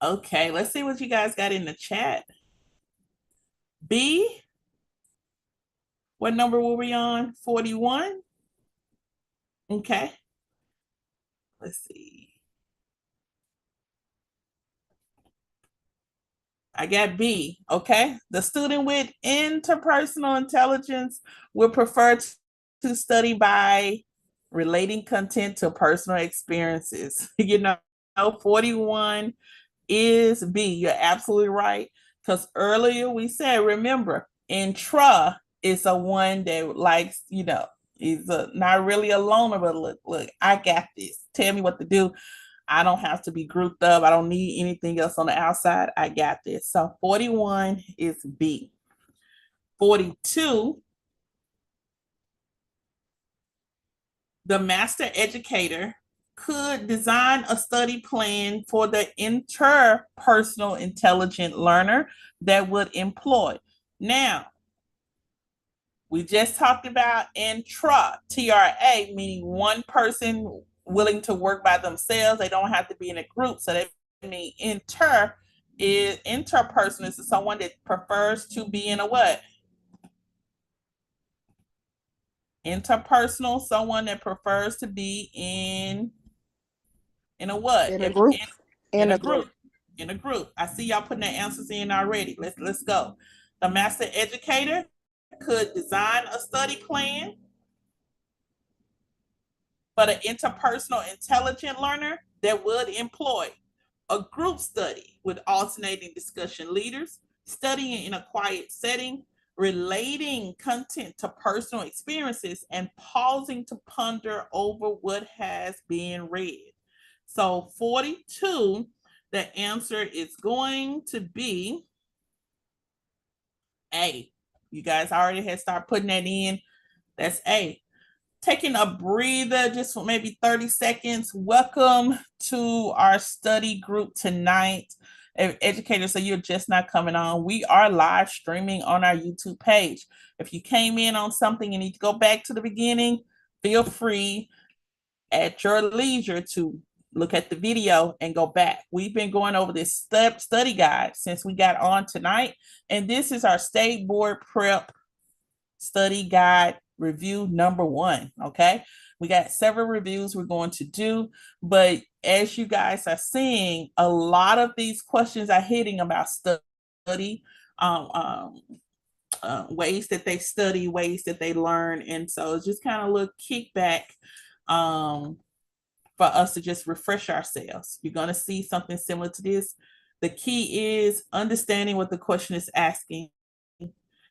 Okay, let's see what you guys got in the chat. B, what number were we on? 41? Okay. Let's see. I got B, okay? The student with interpersonal intelligence will prefer to study by relating content to personal experiences. 41 is B. You're absolutely right. Because earlier we said, remember, intra is a one that likes, is not really a loner, but look, I got this. Tell me what to do. I don't have to be grouped up. I don't need anything else on the outside. I got this. So 41 is B. 42, the master educator could design a study plan for the interpersonal intelligent learner that would employ. Now, we just talked about TRA, meaning one person willing to work by themselves. They don't have to be in a group. So that means interpersonal is someone that prefers to be in a what? Interpersonal, someone that prefers to be in a what? In a group. In a group. In a group. I see y'all putting the answers in already. Let's go. The master educator could design a study plan. But an interpersonal intelligent learner that would employ a group study with alternating discussion leaders, studying in a quiet setting, relating content to personal experiences, and pausing to ponder over what has been read. So 42, the answer is going to be A. You guys already had started putting that in. That's A. Taking a breather just for maybe 30 seconds. Welcome to our study group tonight. Educators, so you're just not coming on. We are live streaming on our YouTube page. If you came in on something and need to go back to the beginning, feel free at your leisure to look at the video and go back. We've been going over this study guide since we got on tonight, and this is our state board prep study guide review number 1. Okay, we got several reviews we're going to do, but as you guys are seeing, a lot of these questions are hitting about study, ways that they study, ways that they learn, and so it's just kind of a little kickback for us to just refresh ourselves. You're going to see something similar to this. The key is understanding what the question is asking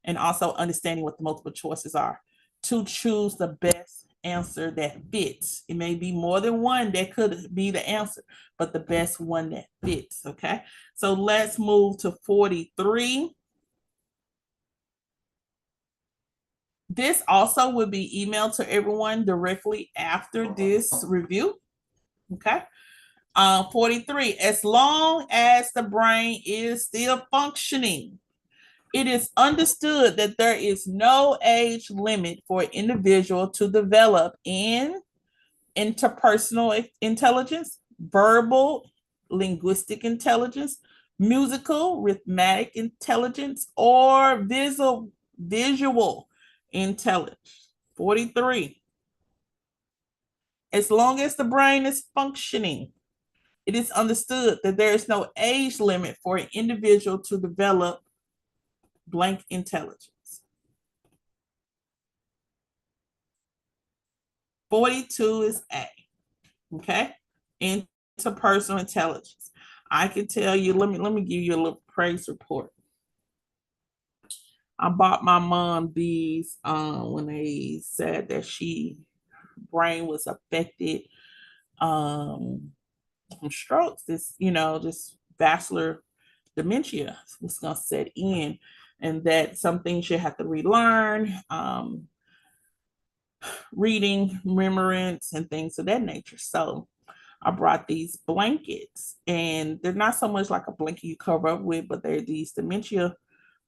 and also understanding what the multiple choices are to choose the best answer that fits. It may be more than one that could be the answer, but the best one that fits, okay? So let's move to 43. This also will be emailed to everyone directly after this review, okay? 43, as long as the brain is still functioning, it is understood that there is no age limit for an individual to develop in interpersonal intelligence, verbal, linguistic intelligence, musical, rhythmic intelligence, or visual intelligence. 43. As long as the brain is functioning, it is understood that there is no age limit for an individual to develop blank intelligence. 42 is A, okay? Interpersonal intelligence. I can tell you, let me give you a little praise report. I bought my mom these when they said that she brain was affected from strokes. This, just vascular dementia was gonna set in, and that some things you have to relearn, reading, remembrance, and things of that nature. So I brought these blankets, and they're not so much like a blanket you cover up with, but they're these dementia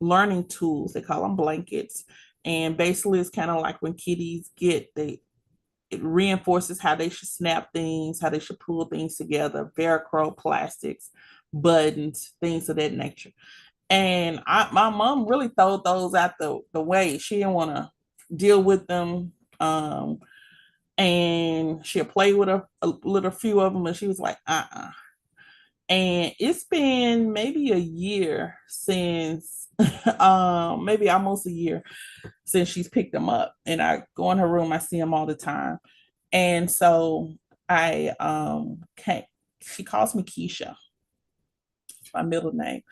learning tools. They call them blankets. And basically it's kind of like when kiddies it reinforces how they should snap things, how they should pull things together, Velcro, plastics, buttons, things of that nature. And my mom really threw those out the way. She didn't want to deal with them. And she'll play with a little few of them, and she was like, And it's been maybe a year since, maybe almost a year since she's picked them up. And I go in her room, I see them all the time. And so I she calls me Keisha, my middle name.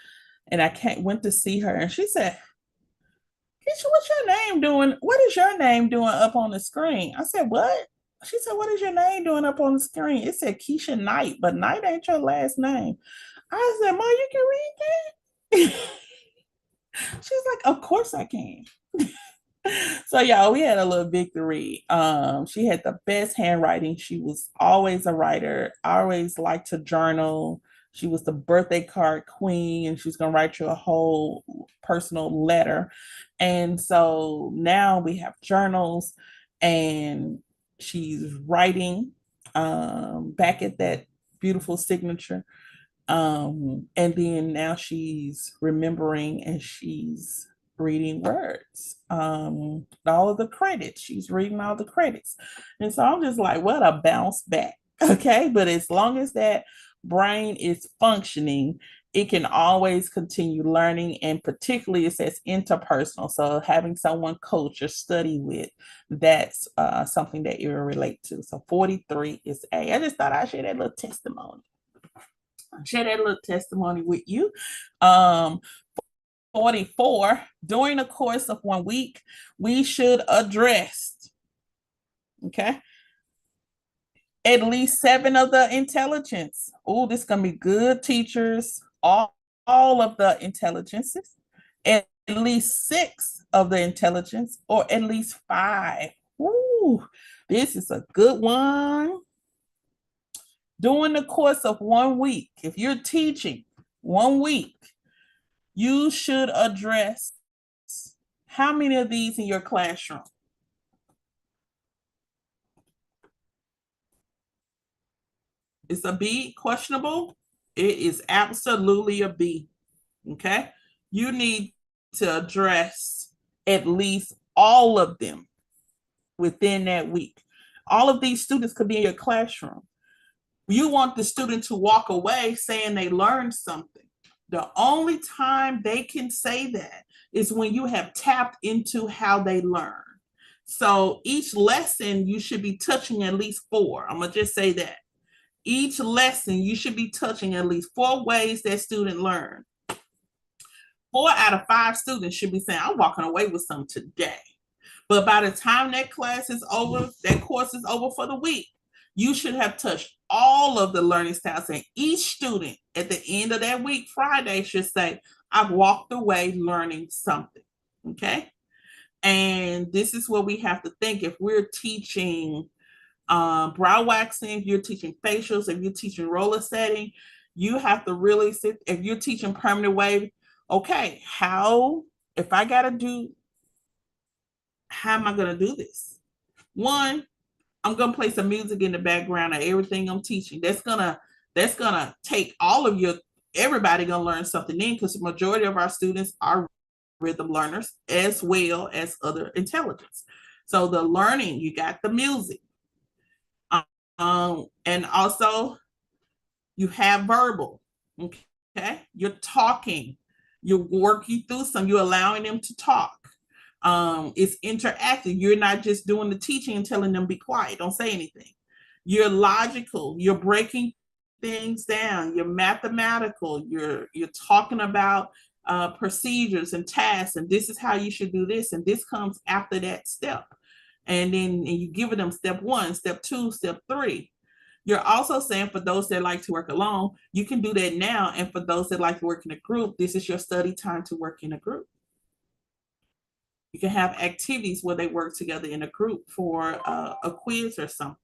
And I went to see her, and she said, Keisha, what's your name doing? What is your name doing up on the screen? I said, what? She said, what is your name doing up on the screen? It said Keisha Knight, but Knight ain't your last name. I said, Mom, you can read that? She's like, of course I can. So y'all, we had a little victory. She had the best handwriting. She was always a writer, always liked to journal. She was the birthday card queen, and she's gonna write you a whole personal letter. And so now we have journals, and she's writing back at that beautiful signature. And then now she's remembering, and she's reading words, all of the credits. She's reading all the credits. And so I'm just like, what a bounce back. Okay. But as long as that brain is functioning, it can always continue learning, and particularly it says interpersonal. So having someone coach or study with, that's something that you relate to. So 43 is A. I just thought I'd share that little testimony. With you. 44, during the course of 1 week, we should address, okay, at least 7 of the intelligence. Oh, this is going to be good, teachers. All of the intelligences, at least 6 of the intelligence, or at least 5. Ooh, this is a good one. During the course of 1 week, if you're teaching 1 week, you should address how many of these in your classroom? It's a B, questionable. It is absolutely a B, okay? You need to address at least all of them within that week. All of these students could be in your classroom. You want the student to walk away saying they learned something. The only time they can say that is when you have tapped into how they learn. So each lesson, you should be touching at least 4. I'm going to just say that. Each lesson, you should be touching at least 4 ways that student learn. 4 out of 5 students should be saying, I'm walking away with some today. But by the time that class is over, that course is over for the week, you should have touched all of the learning styles. And each student at the end of that week, Friday, should say, I've walked away learning something, okay? And this is what we have to think. If we're teaching brow waxing, if you're teaching facials, if you're teaching roller setting, you have to really sit. If you're teaching permanent wave, okay, if I got to do, how am I going to do this? One, I'm going to play some music in the background of everything I'm teaching. That's gonna take all of your, everybody gonna learn something in, because the majority of our students are rhythm learners as well as other intelligence. So the learning, you got the music. And also you have verbal, okay? You're talking, you're working through some, you're allowing them to talk. It's interactive. You're not just doing the teaching and telling them be quiet, don't say anything. You're logical, you're breaking things down, you're mathematical, you're talking about procedures and tasks, and this is how you should do this, and this comes after that step. And then you give them step 1, step 2, step 3. You're also saying, for those that like to work alone, you can do that now. And for those that like to work in a group, this is your study time to work in a group. You can have activities where they work together in a group for a quiz or something.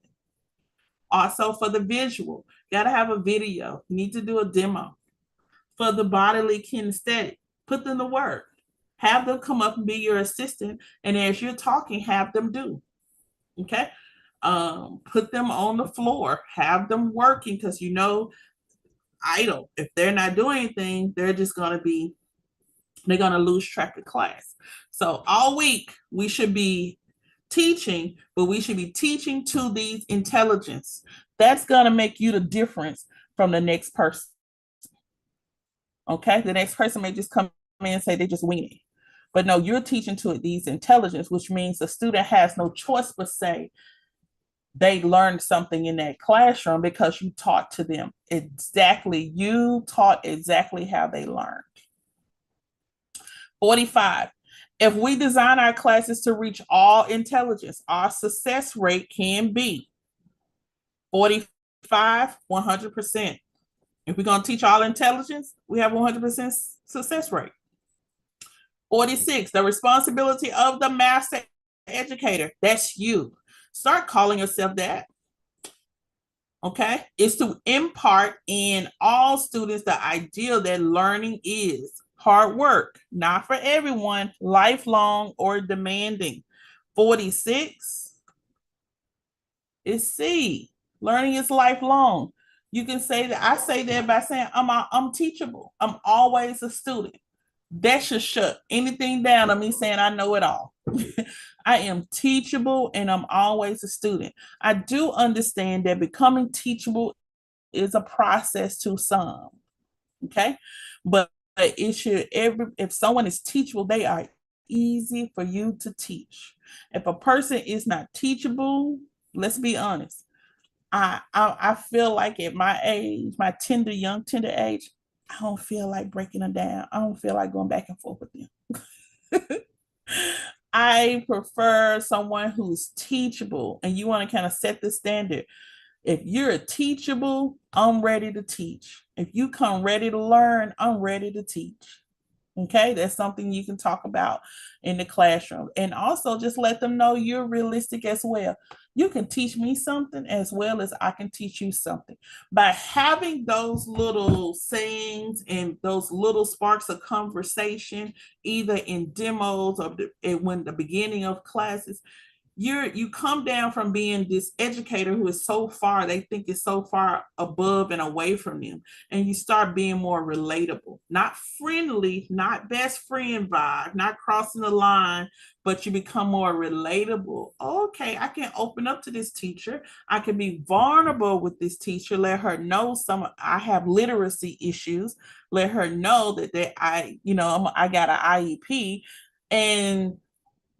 Also, for the visual, you got to have a video. You need to do a demo. For the bodily kinesthetic, put them to work. Have them come up and be your assistant. And as you're talking, have them do. Okay? Put them on the floor. Have them working, because idle. If they're not doing anything, they're going to lose track of class. So all week we should be teaching, but we should be teaching to these intelligence. That's going to make you the difference from the next person. Okay, the next person may just come in and say they just wing it. But no, you're teaching to these intelligence, which means the student has no choice but say they learned something in that classroom because you taught to them exactly. You taught exactly how they learned. 45. If we design our classes to reach all intelligence, our success rate can be 45, 100%. If we're going to teach all intelligence, we have 100% success rate. 46, the responsibility of the master educator. That's you. Start calling yourself that. Okay? It's to impart in all students the idea that learning is hard work, not for everyone, lifelong or demanding. 46 is C. Learning is lifelong. You can say that. I say that by saying I'm teachable. I'm always a student. That should shut anything down of me saying I know it all. I am teachable and I'm always a student. I do understand that becoming teachable is a process to some. Okay. But it should if someone is teachable, they are easy for you to teach. If a person is not teachable, let's be honest. I feel like at my age, my young tender age, I don't feel like breaking them down. I don't feel like going back and forth with them. I prefer someone who's teachable, and you want to kind of set the standard. If you're teachable, I'm ready to teach. If you come ready to learn, I'm ready to teach. Okay, that's something you can talk about in the classroom. And also just let them know you're realistic as well. You can teach me something as well as I can teach you something. By having those little sayings and those little sparks of conversation, either in demos or when the beginning of classes, you come down from being this educator who is so far, they think is so far above and away from them, and you start being more relatable, not friendly, not best friend vibe, not crossing the line, but you become more relatable. Okay, I can open up to this teacher, I can be vulnerable with this teacher, let her know I have literacy issues, let her know that I got an IEP. And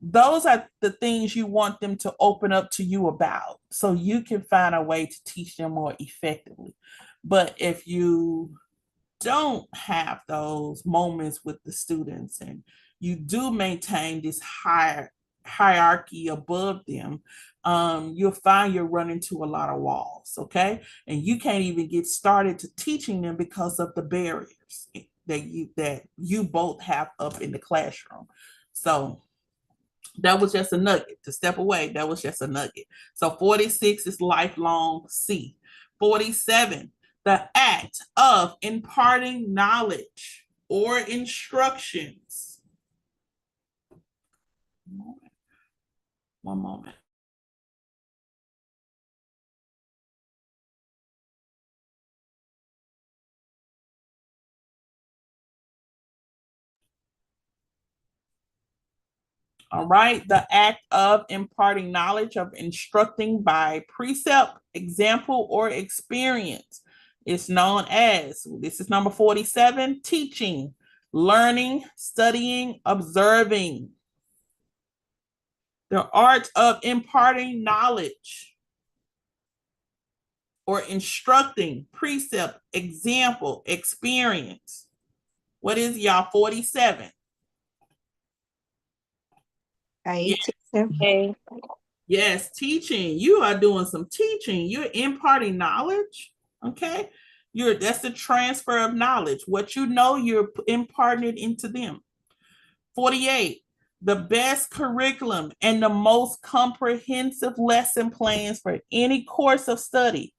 those are the things you want them to open up to you about, so you can find a way to teach them more effectively. But if you don't have those moments with the students and you do maintain this hierarchy above them, you'll find you're running into a lot of walls. Okay, and you can't even get started to teaching them because of the barriers that you both have up in the classroom. So that was just a nugget to step away. That was just a nugget. So 46 is lifelong C. 47, the act of imparting knowledge or instructions. One moment. All right, the act of imparting knowledge, of instructing by precept, example, or experience is known as, this is number 47, teaching, learning, studying, observing. The art of imparting knowledge or instructing, precept, example, experience. What is y'all 47? teaching. Yes, teaching. You are doing some teaching. You're imparting knowledge. Okay. That's the transfer of knowledge. What you know, you're imparting it into them. 48, the best curriculum and the most comprehensive lesson plans for any course of study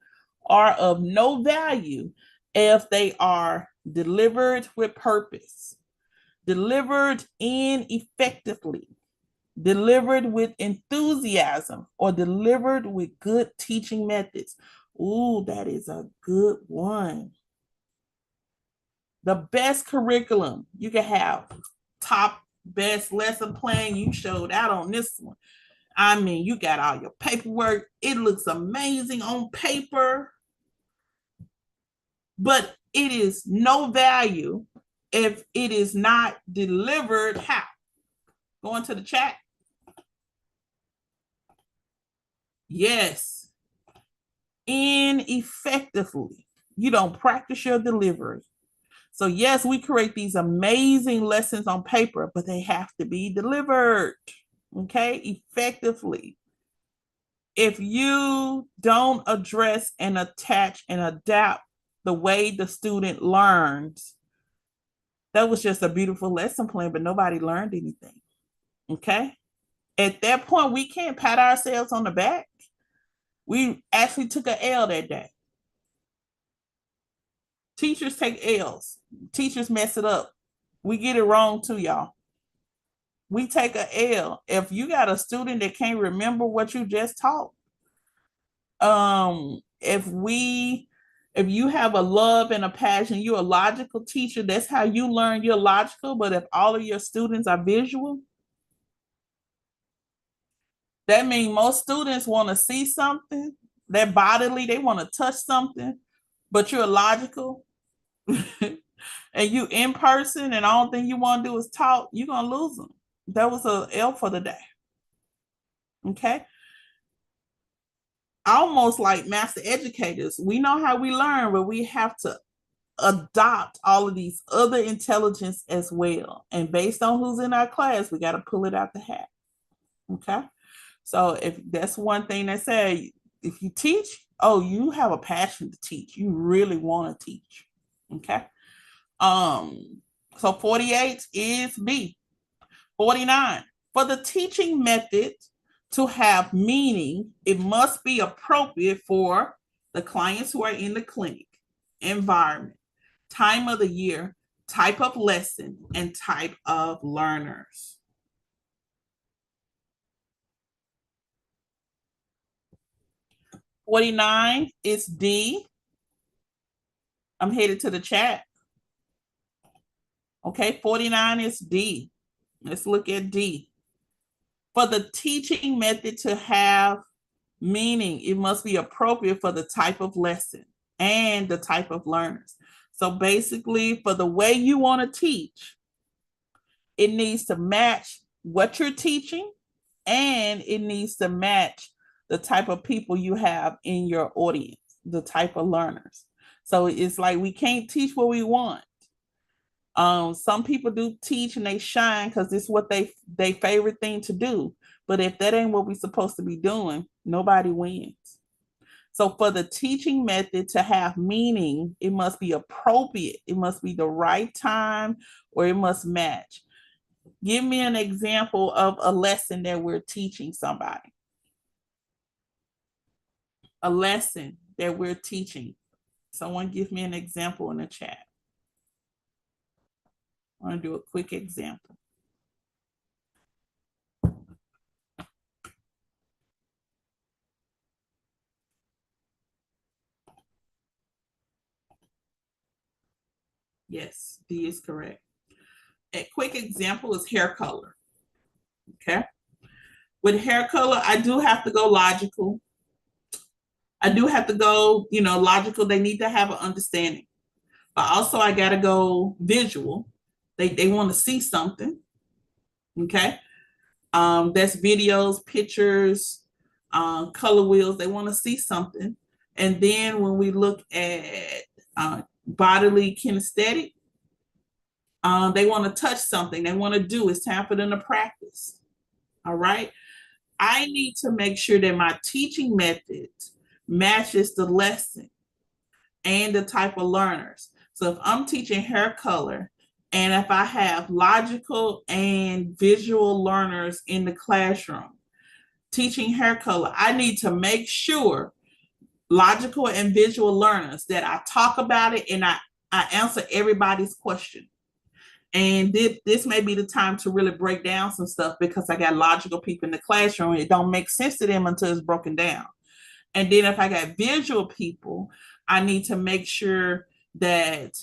are of no value if they are delivered with purpose, delivered ineffectively, delivered with enthusiasm, or delivered with good teaching methods. Ooh, that is a good one. The best curriculum, you can have top best lesson plan. You showed out on this one. I mean, you got all your paperwork. It looks amazing on paper, but it is no value if it is not delivered. How? Go into the chat. Yes. Ineffectively. You don't practice your delivery. So yes, we create these amazing lessons on paper, but they have to be delivered, okay, effectively. If you don't address and attach and adapt the way the student learns, that was just a beautiful lesson plan, but nobody learned anything, okay? At that point, we can't pat ourselves on the back. We actually took an L that day. Teachers take L's. Teachers mess it up. We get it wrong too, y'all. We take a L. If you got a student that can't remember what you just taught, if you have a love and a passion, you're a logical teacher, that's how you learn, you're logical. But if all of your students are visual, that means most students want to see something, they're bodily, they want to touch something, but you're logical. and you in person and all thing you want to do is talk, you're going to lose them. That was a L for the day. Okay. Almost like master educators, we know how we learn, but we have to adopt all of these other intelligence as well. And based on who's in our class, we got to pull it out the hat. Okay. So if that's one thing they say, if you teach, oh, you have a passion to teach. You really want to teach. Okay. So 48 is B. 49. For the teaching method to have meaning, it must be appropriate for the clients who are in the clinic, environment, time of the year, type of lesson, and type of learners. $49 is D. I'm headed to the chat. Okay, 49 is D. Let's look at D. For the teaching method to have meaning, it must be appropriate for the type of lesson and the type of learners. So basically, for the way you want to teach, it needs to match what you're teaching, and it needs to match the type of people you have in your audience, the type of learners. So it's like we can't teach what we want. Some people do teach and they shine because it's what they favorite thing to do. But if that ain't what we're supposed to be doing, nobody wins. So for the teaching method to have meaning, it must be appropriate. It must be the right time, or it must match. Give me an example of a lesson that we're teaching somebody. A lesson that we're teaching. Someone give me an example in the chat. I want to do a quick example. Yes, D is correct. A quick example is hair color. Okay. With hair color, I do have to go logical. I do have to go, logical. They need to have an understanding. But also I got to go visual. They want to see something. Okay. That's videos, pictures, color wheels. They want to see something. And then when we look at bodily kinesthetic, they want to touch something. They want to do. It's time for them to practice. All right. I need to make sure that my teaching method matches the lesson and the type of learners. So if I'm teaching hair color, and if I have logical and visual learners in the classroom teaching hair color, I need to make sure logical and visual learners that I talk about it and I answer everybody's question. And this may be the time to really break down some stuff, because I got logical people in the classroom. It don't make sense to them until it's broken down. And then if I got visual people, I need to make sure that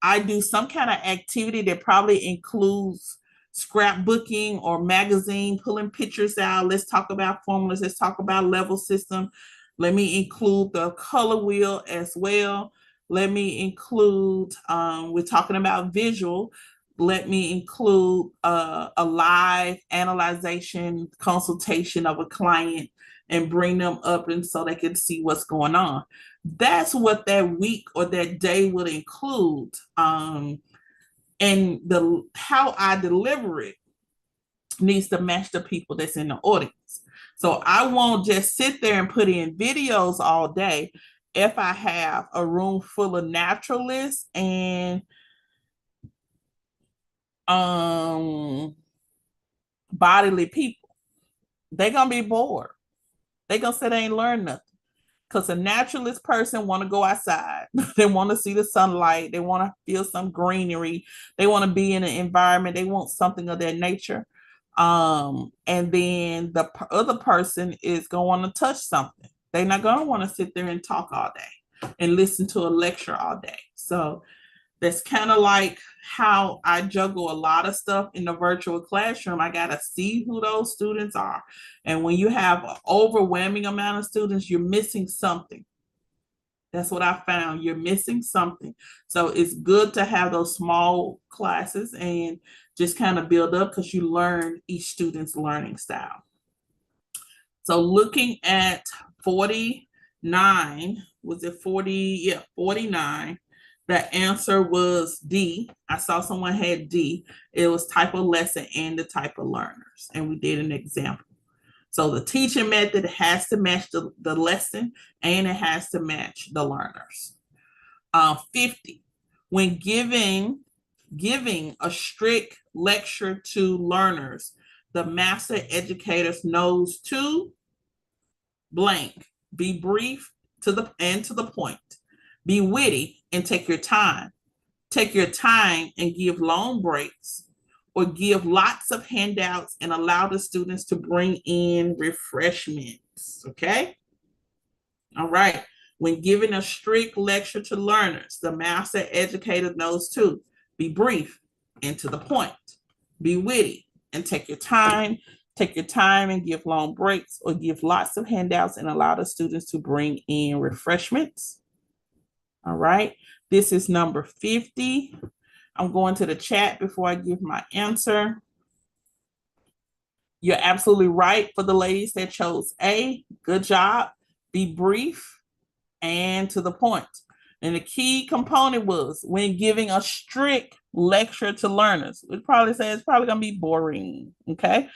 I do some kind of activity that probably includes scrapbooking or magazine, pulling pictures out. Let's talk about formulas. Let's talk about level system. Let me include the color wheel as well. Let me include, we're talking about visual. Let me include a live analyzation consultation of a client and bring them up and so they can see what's going on. That's what that week or that day would include. And how I deliver it needs to match the people that's in the audience. So I won't just sit there and put in videos all day if I have a room full of naturalists and bodily people. They're gonna be bored. They're gonna say they ain't learned nothing. Because a naturalist person want to go outside. They want to see the sunlight. They want to feel some greenery. They want to be in an environment. They want something of that nature. And then the other person is going to want to touch something. They're not going to want to sit there and talk all day and listen to a lecture all day. So that's kind of like how I juggle a lot of stuff in the virtual classroom. I got to see who those students are. And when you have an overwhelming amount of students, you're missing something. That's what I found. You're missing something. So it's good to have those small classes and just kind of build up because you learn each student's learning style. So looking at 49, was it 40? Yeah, 49. The answer was D. I saw someone had D. It was type of lesson and the type of learners. And we did an example. So the teaching method has to match the lesson and it has to match the learners. 50, when giving a strict lecture to learners, the master educator knows to blank, be brief to the point, be witty and take your time. Take your time and give long breaks, or give lots of handouts and allow the students to bring in refreshments, okay? All right, when giving a strict lecture to learners, the master educator knows to be brief and to the point, be witty and take your time and give long breaks, or give lots of handouts and allow the students to bring in refreshments. All right, this is number 50. I'm going to the chat before I give my answer. You're absolutely right for the ladies that chose A. Good job. Be brief and to the point. And the key component was when giving a strict lecture to learners. We'd probably say it's probably going to be boring, okay?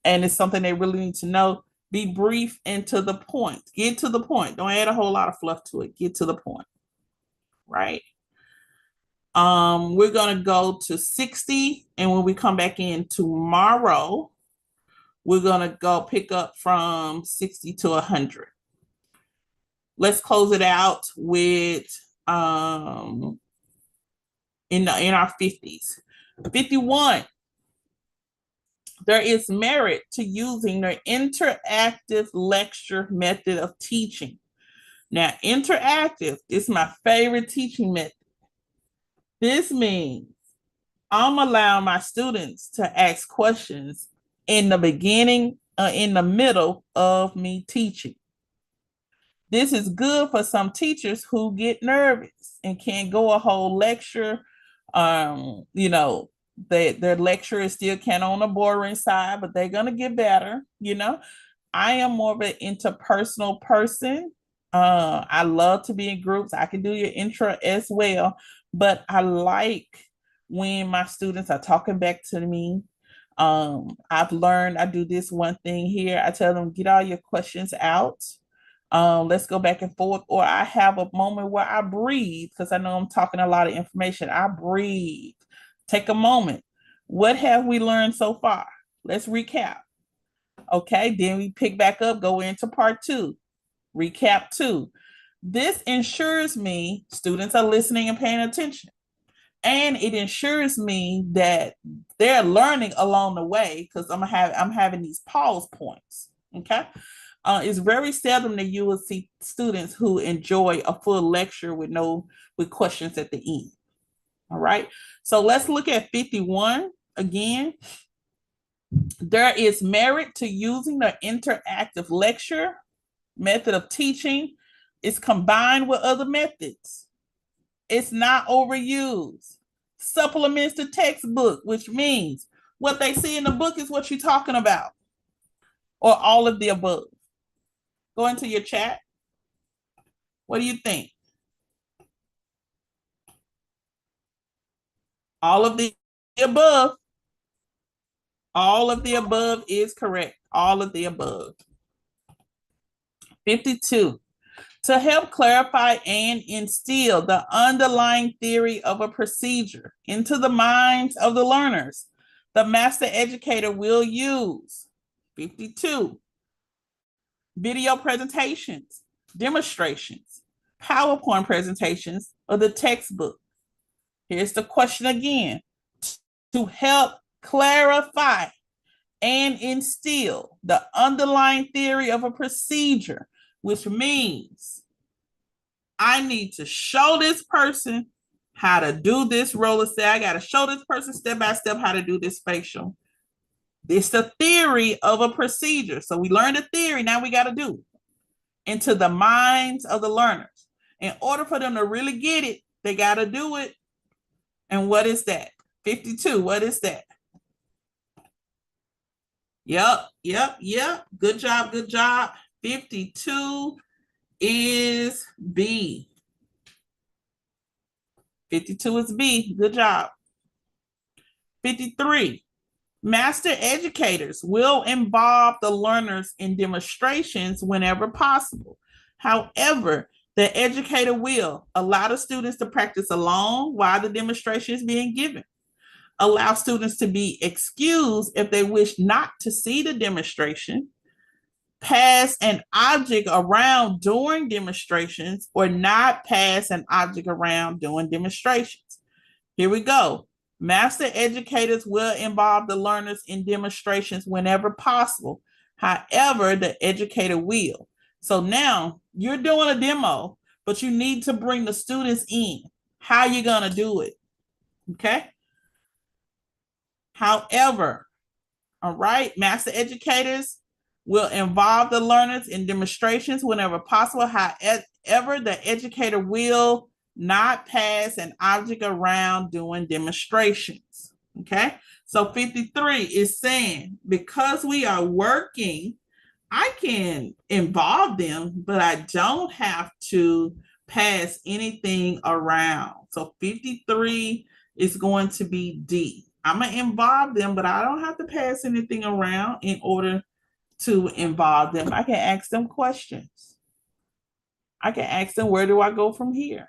And it's something they really need to know. Be brief and to the point. Get to the point. Don't add a whole lot of fluff to it. Get to the point, right? We're going to go to 60. And when we come back in tomorrow, we're going to go pick up from 60 to 100. Let's close it out with in our 50s. 51. There is merit to using the interactive lecture method of teaching. Now, interactive is my favorite teaching method. This means I'm allowing my students to ask questions in the beginning, in the middle of me teaching. This is good for some teachers who get nervous and can't go a whole lecture. You know, their lecture is still kind of on the boring side, but they're going to get better. You know, I am more of an interpersonal person. I love to be in groups. I can do your intro as well, but I like when my students are talking back to me. I've learned I do this one thing here. I tell them, get all your questions out. Let's go back and forth. Or I have a moment where I breathe because I know I'm talking a lot of information. I breathe. Take a moment. What have we learned so far? Let's recap. Okay, then we pick back up, go into part 2. Recap 2. This ensures me students are listening and paying attention. And it ensures me that they're learning along the way because I'm having these pause points. Okay. It's very seldom that you will see students who enjoy a full lecture with questions at the end. All right. So let's look at 51 again. There is merit to using the interactive lecture method of teaching. It's combined with other methods. It's not overused. Supplements the textbook, which means what they see in the book is what you're talking about, or all of the above. Go into your chat. What do you think? All of the above. All of the above is correct. All of the above. 52. To help clarify and instill the underlying theory of a procedure into the minds of the learners, the master educator will use 52. Video presentations, demonstrations, PowerPoint presentations of the textbook. Here's the question again. To help clarify and instill the underlying theory of a procedure, which means I need to show this person how to do this roller set. I got to show this person step by step how to do this facial. It's the theory of a procedure. So we learned the theory, now we got to do into the minds of the learners. In order for them to really get it, they got to do it. And what is that? 52. What is that? Yep. Good job. 52 is B. 52 is B. Good job. 53. Master educators will involve the learners in demonstrations whenever possible. However, the educator will allow the students to practice alone while the demonstration is being given. Allow students to be excused if they wish not to see the demonstration. Pass an object around during demonstrations or not pass an object around during demonstrations. Here we go. Master educators will involve the learners in demonstrations whenever possible. However, the educator will. So now you're doing a demo, but you need to bring the students in. How are you going to do it? Okay. However, all right, master educators will involve the learners in demonstrations whenever possible. However, the educator will not pass an object around during demonstrations. Okay, so 53 is saying because we are working, I can involve them, but I don't have to pass anything around. So 53 is going to be D. I'm going to involve them, but I don't have to pass anything around in order to involve them. I can ask them questions. I can ask them, where do I go from here?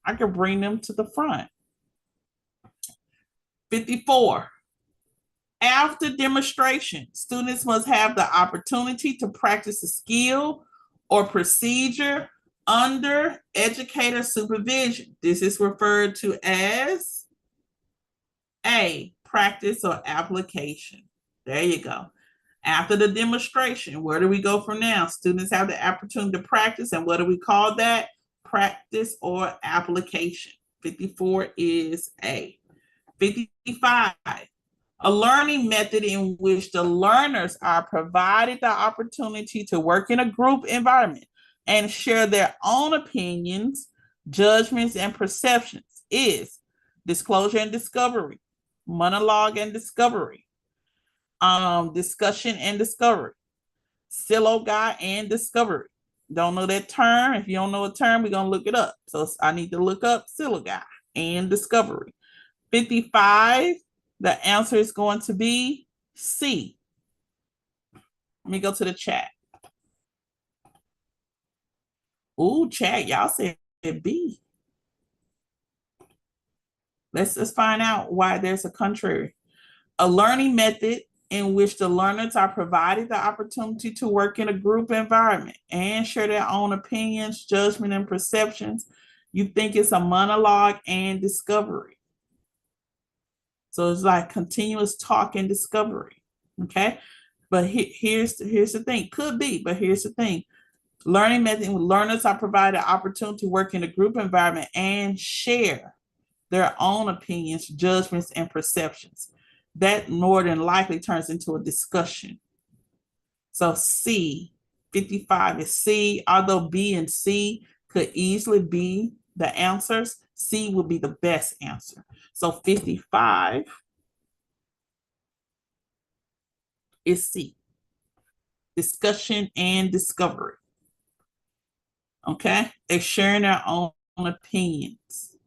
I can bring them to the front. 54. After demonstration, students must have the opportunity to practice a skill or procedure under educator supervision. This is referred to as A, practice or application. There you go. After the demonstration, where do we go from now? Students have the opportunity to practice, and what do we call that? Practice or application. 54 is A. 55, a learning method in which the learners are provided the opportunity to work in a group environment and share their own opinions, judgments, and perceptions is disclosure and discovery, monologue and discovery, discussion and discovery, syllogy and discovery. Don't know that term? If you don't know a term, we're going to look it up. So I need to look up syllogy and discovery. 55, the answer is going to be C. Let me go to the chat. Ooh, chat, y'all said B. Let's find out why there's a contrary. A learning method in which the learners are provided the opportunity to work in a group environment and share their own opinions, judgment, and perceptions. You think it's a monologue and discovery. So it's like continuous talk and discovery, okay? But here's the thing. Could be, but here's the thing. Learning method, learners are provided opportunity to work in a group environment and share their own opinions, judgments, and perceptions. That more than likely turns into a discussion. So C, 55 is C, although B and C could easily be the answers, C would be the best answer. So 55 is C, discussion and discovery. Okay, they're sharing their own opinions.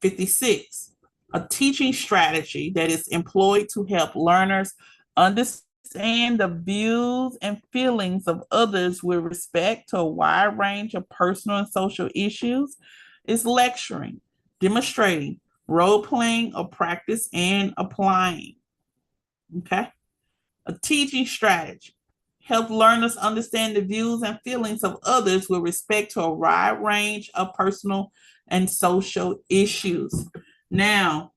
56, a teaching strategy that is employed to help learners understand the views and feelings of others with respect to a wide range of personal and social issues is lecturing, demonstrating, role-playing, or practice and applying. Okay, a teaching strategy help learners understand the views and feelings of others with respect to a wide range of personal and social issues. Now,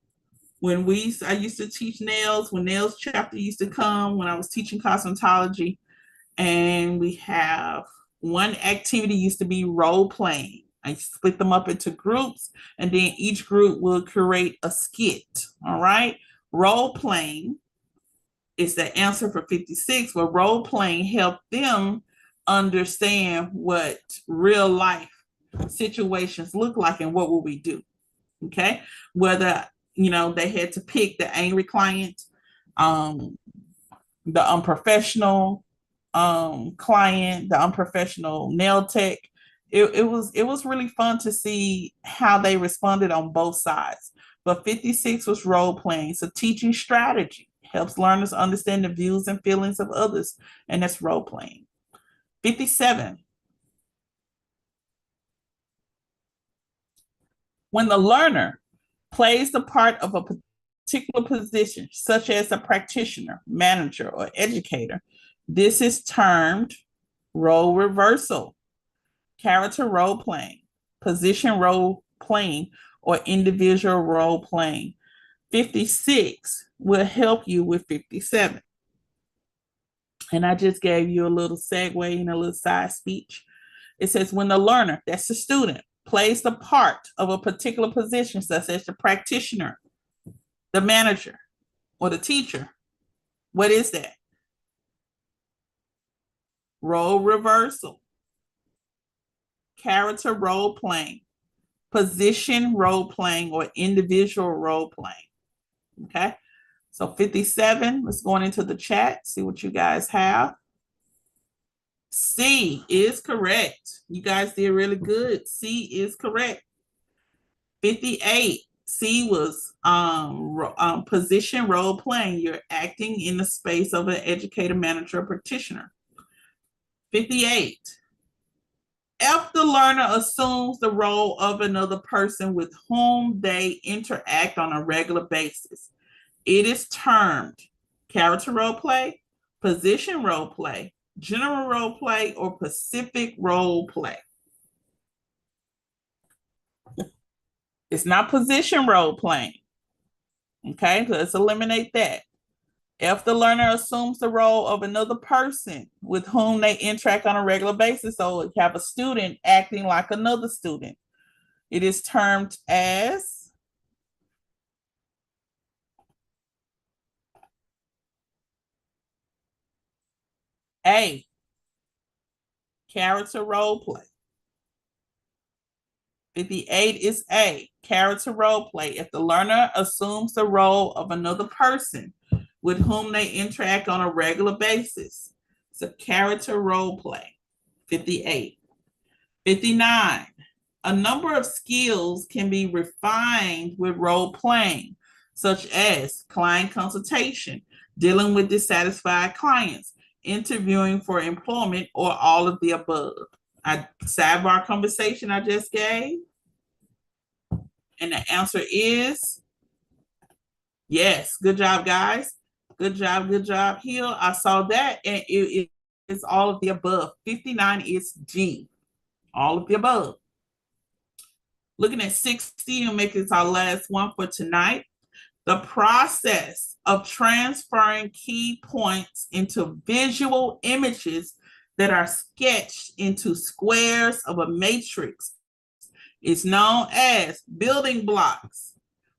when I used to teach nails, when nails chapter used to come, when I was teaching cosmetology, and we have one activity used to be role playing. I split them up into groups, and then each group will create a skit. All right, role playing is the answer for 56, where role playing helped them understand what real life situations look like and what will we do. Okay, whether they had to pick the angry client, the unprofessional client, the unprofessional nail tech. It was really fun to see how they responded on both sides. But 56 was role playing. So teaching strategy helps learners understand the views and feelings of others, and that's role playing. 57. When the learner plays the part of a particular position, such as a practitioner, manager, or educator, this is termed role reversal, character role playing, position role playing, or individual role playing. 56 will help you with 57. And I just gave you a little segue and a little side speech. It says, when the learner, that's the student, plays the part of a particular position, such as the practitioner, the manager, or the teacher, what is that? Role reversal, character role playing, position role playing, or individual role playing. Okay, so 57, let's go into the chat, see what you guys have. C is correct. You guys did really good. C is correct. 58, C was position role playing. You're acting in the space of an educator, manager, or practitioner. 58, if the learner assumes the role of another person with whom they interact on a regular basis, it is termed character role play, position role play, general role play, or specific role play. It's not position role playing. Okay, so let's eliminate that. If the learner assumes the role of another person with whom they interact on a regular basis, so you have a student acting like another student, it is termed as A, character role play. 58 is A, character role play. If the learner assumes the role of another person with whom they interact on a regular basis, it's a character role play. 58. 59, a number of skills can be refined with role playing, such as client consultation, dealing with dissatisfied clients, interviewing for employment, or all of the above. Sidebar conversation I just gave. And the answer is yes. Good job, guys. Good job Hill. I saw that, and it is all of the above. 59 is G, all of the above. Looking at 60 and make this our last one for tonight. The process of transferring key points into visual images that are sketched into squares of a matrix is known as building blocks,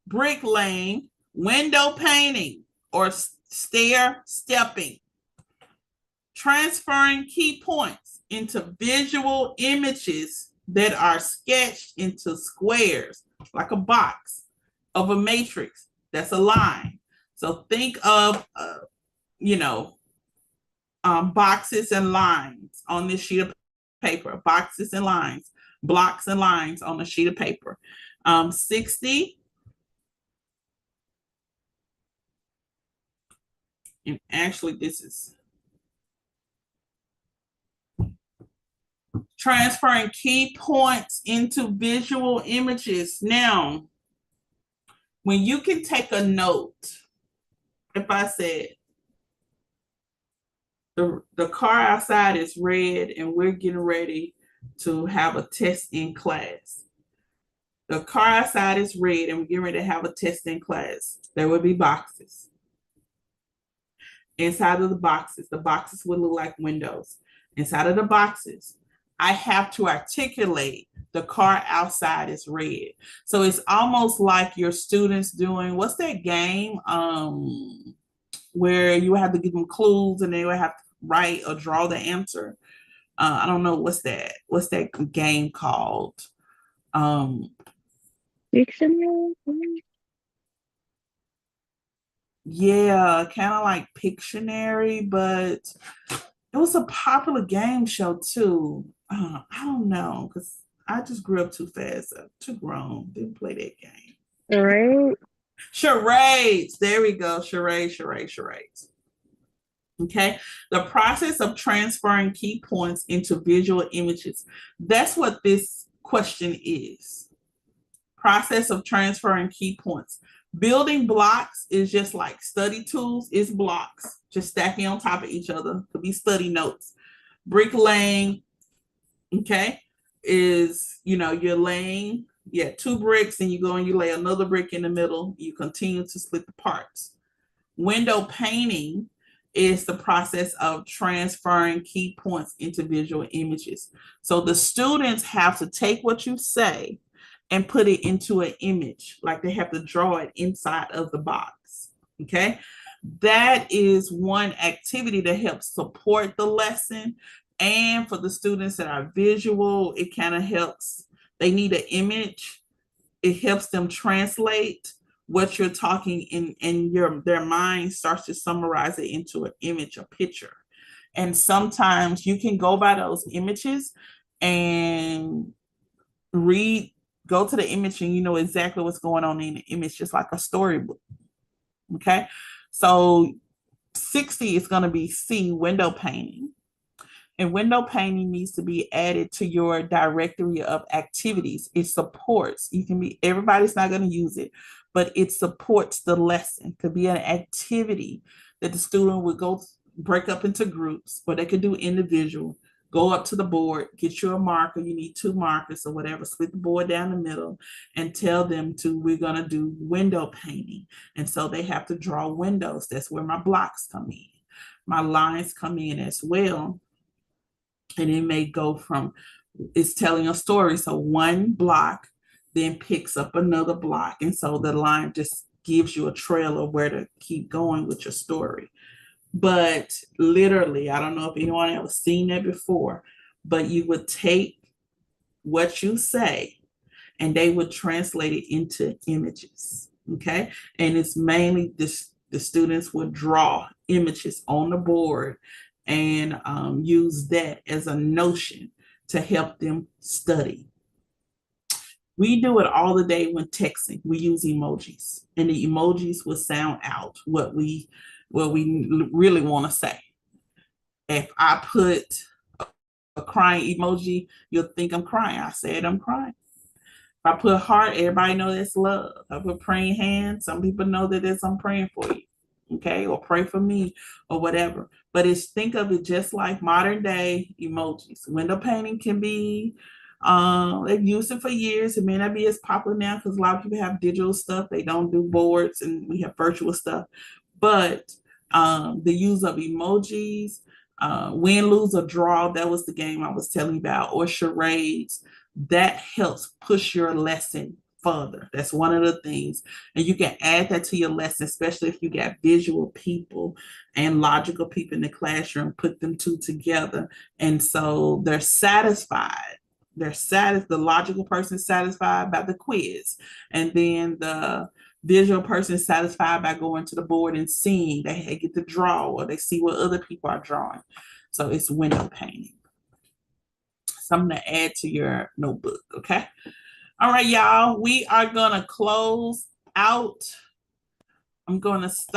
bricklaying, window painting, or stair stepping. Transferring key points into visual images that are sketched into squares, like a box of a matrix, that's a line. So think of, boxes and lines on this sheet of paper, boxes and lines, blocks and lines on a sheet of paper. 60, and actually this is transferring key points into visual images. Now, when you can take a note, if I said, the car outside is red and we're getting ready to have a test in class. The car outside is red and we're getting ready to have a test in class. There will be boxes. Inside of the boxes would look like windows. Inside of the boxes, I have to articulate the car outside is red. So it's almost like your students doing, what's that game where you have to give them clues and they will have to write or draw the answer. I don't know what's that game called. Dictionary? Yeah, kind of like Pictionary, but it was a popular game show too. I don't know, because I just grew up too fast, too grown, didn't play that game. Right? Charades. There we go. Charades. Okay. The process of transferring key points into visual images. That's what this question is. Process of transferring key points. Building blocks is just like study tools, is blocks, just stacking on top of each other. Could be study notes. Bricklaying, okay, is, you're laying, two bricks and you go and you lay another brick in the middle. You continue to split the parts. Window painting is the process of transferring key points into visual images. So the students have to take what you say and put it into an image, like they have to draw it inside of the box. Okay. That is one activity that helps support the lesson. And for the students that are visual, it kind of helps. They need an image. It helps them translate what you're talking in, and their mind starts to summarize it into an image, a picture. And sometimes you can go by those images and go to the image and you know exactly what's going on in the image, just like a storybook. Okay. So 60 is going to be C, window painting. And window painting needs to be added to your directory of activities. It supports, everybody's not going to use it, but it supports the lesson. It could be an activity that the student would break up into groups, or they could do individual. Go up to the board, get you a marker. You need 2 markers or whatever, split the board down the middle and tell them we're going to do window painting. And so they have to draw windows. That's where my blocks come in. My lines come in as well. And it may go from, it's telling a story. So one block then picks up another block. And so the line just gives you a trail of where to keep going with your story. But literally, I don't know if anyone ever seen that before, but you would take what you say and they would translate it into images. Okay. And it's mainly the students would draw images on the board and use that as a notion to help them study. We do it all the day when texting. We use emojis, and the emojis will sound out what we really want to say. If I put a crying emoji, you'll think I'm crying. I said I'm crying. If I put heart, everybody knows that's love. If I put praying hands, some people know that it's I'm praying for you. Okay, or pray for me or whatever. But think of it just like modern day emojis. Window painting can be, they've used it for years. It may not be as popular now because a lot of people have digital stuff. They don't do boards, and we have virtual stuff. But the use of emojis, win, lose, or draw, that was the game I was telling you about, or charades, that helps push your lesson further. That's one of the things. And you can add that to your lesson, especially if you got visual people and logical people in the classroom, put them two together. And so they're satisfied. The logical person is satisfied by the quiz. And then the visual person is satisfied by going to the board and seeing. They get to draw, or they see what other people are drawing. So it's window painting. Something to add to your notebook, okay? All right, y'all, we are gonna close out. I'm gonna stop.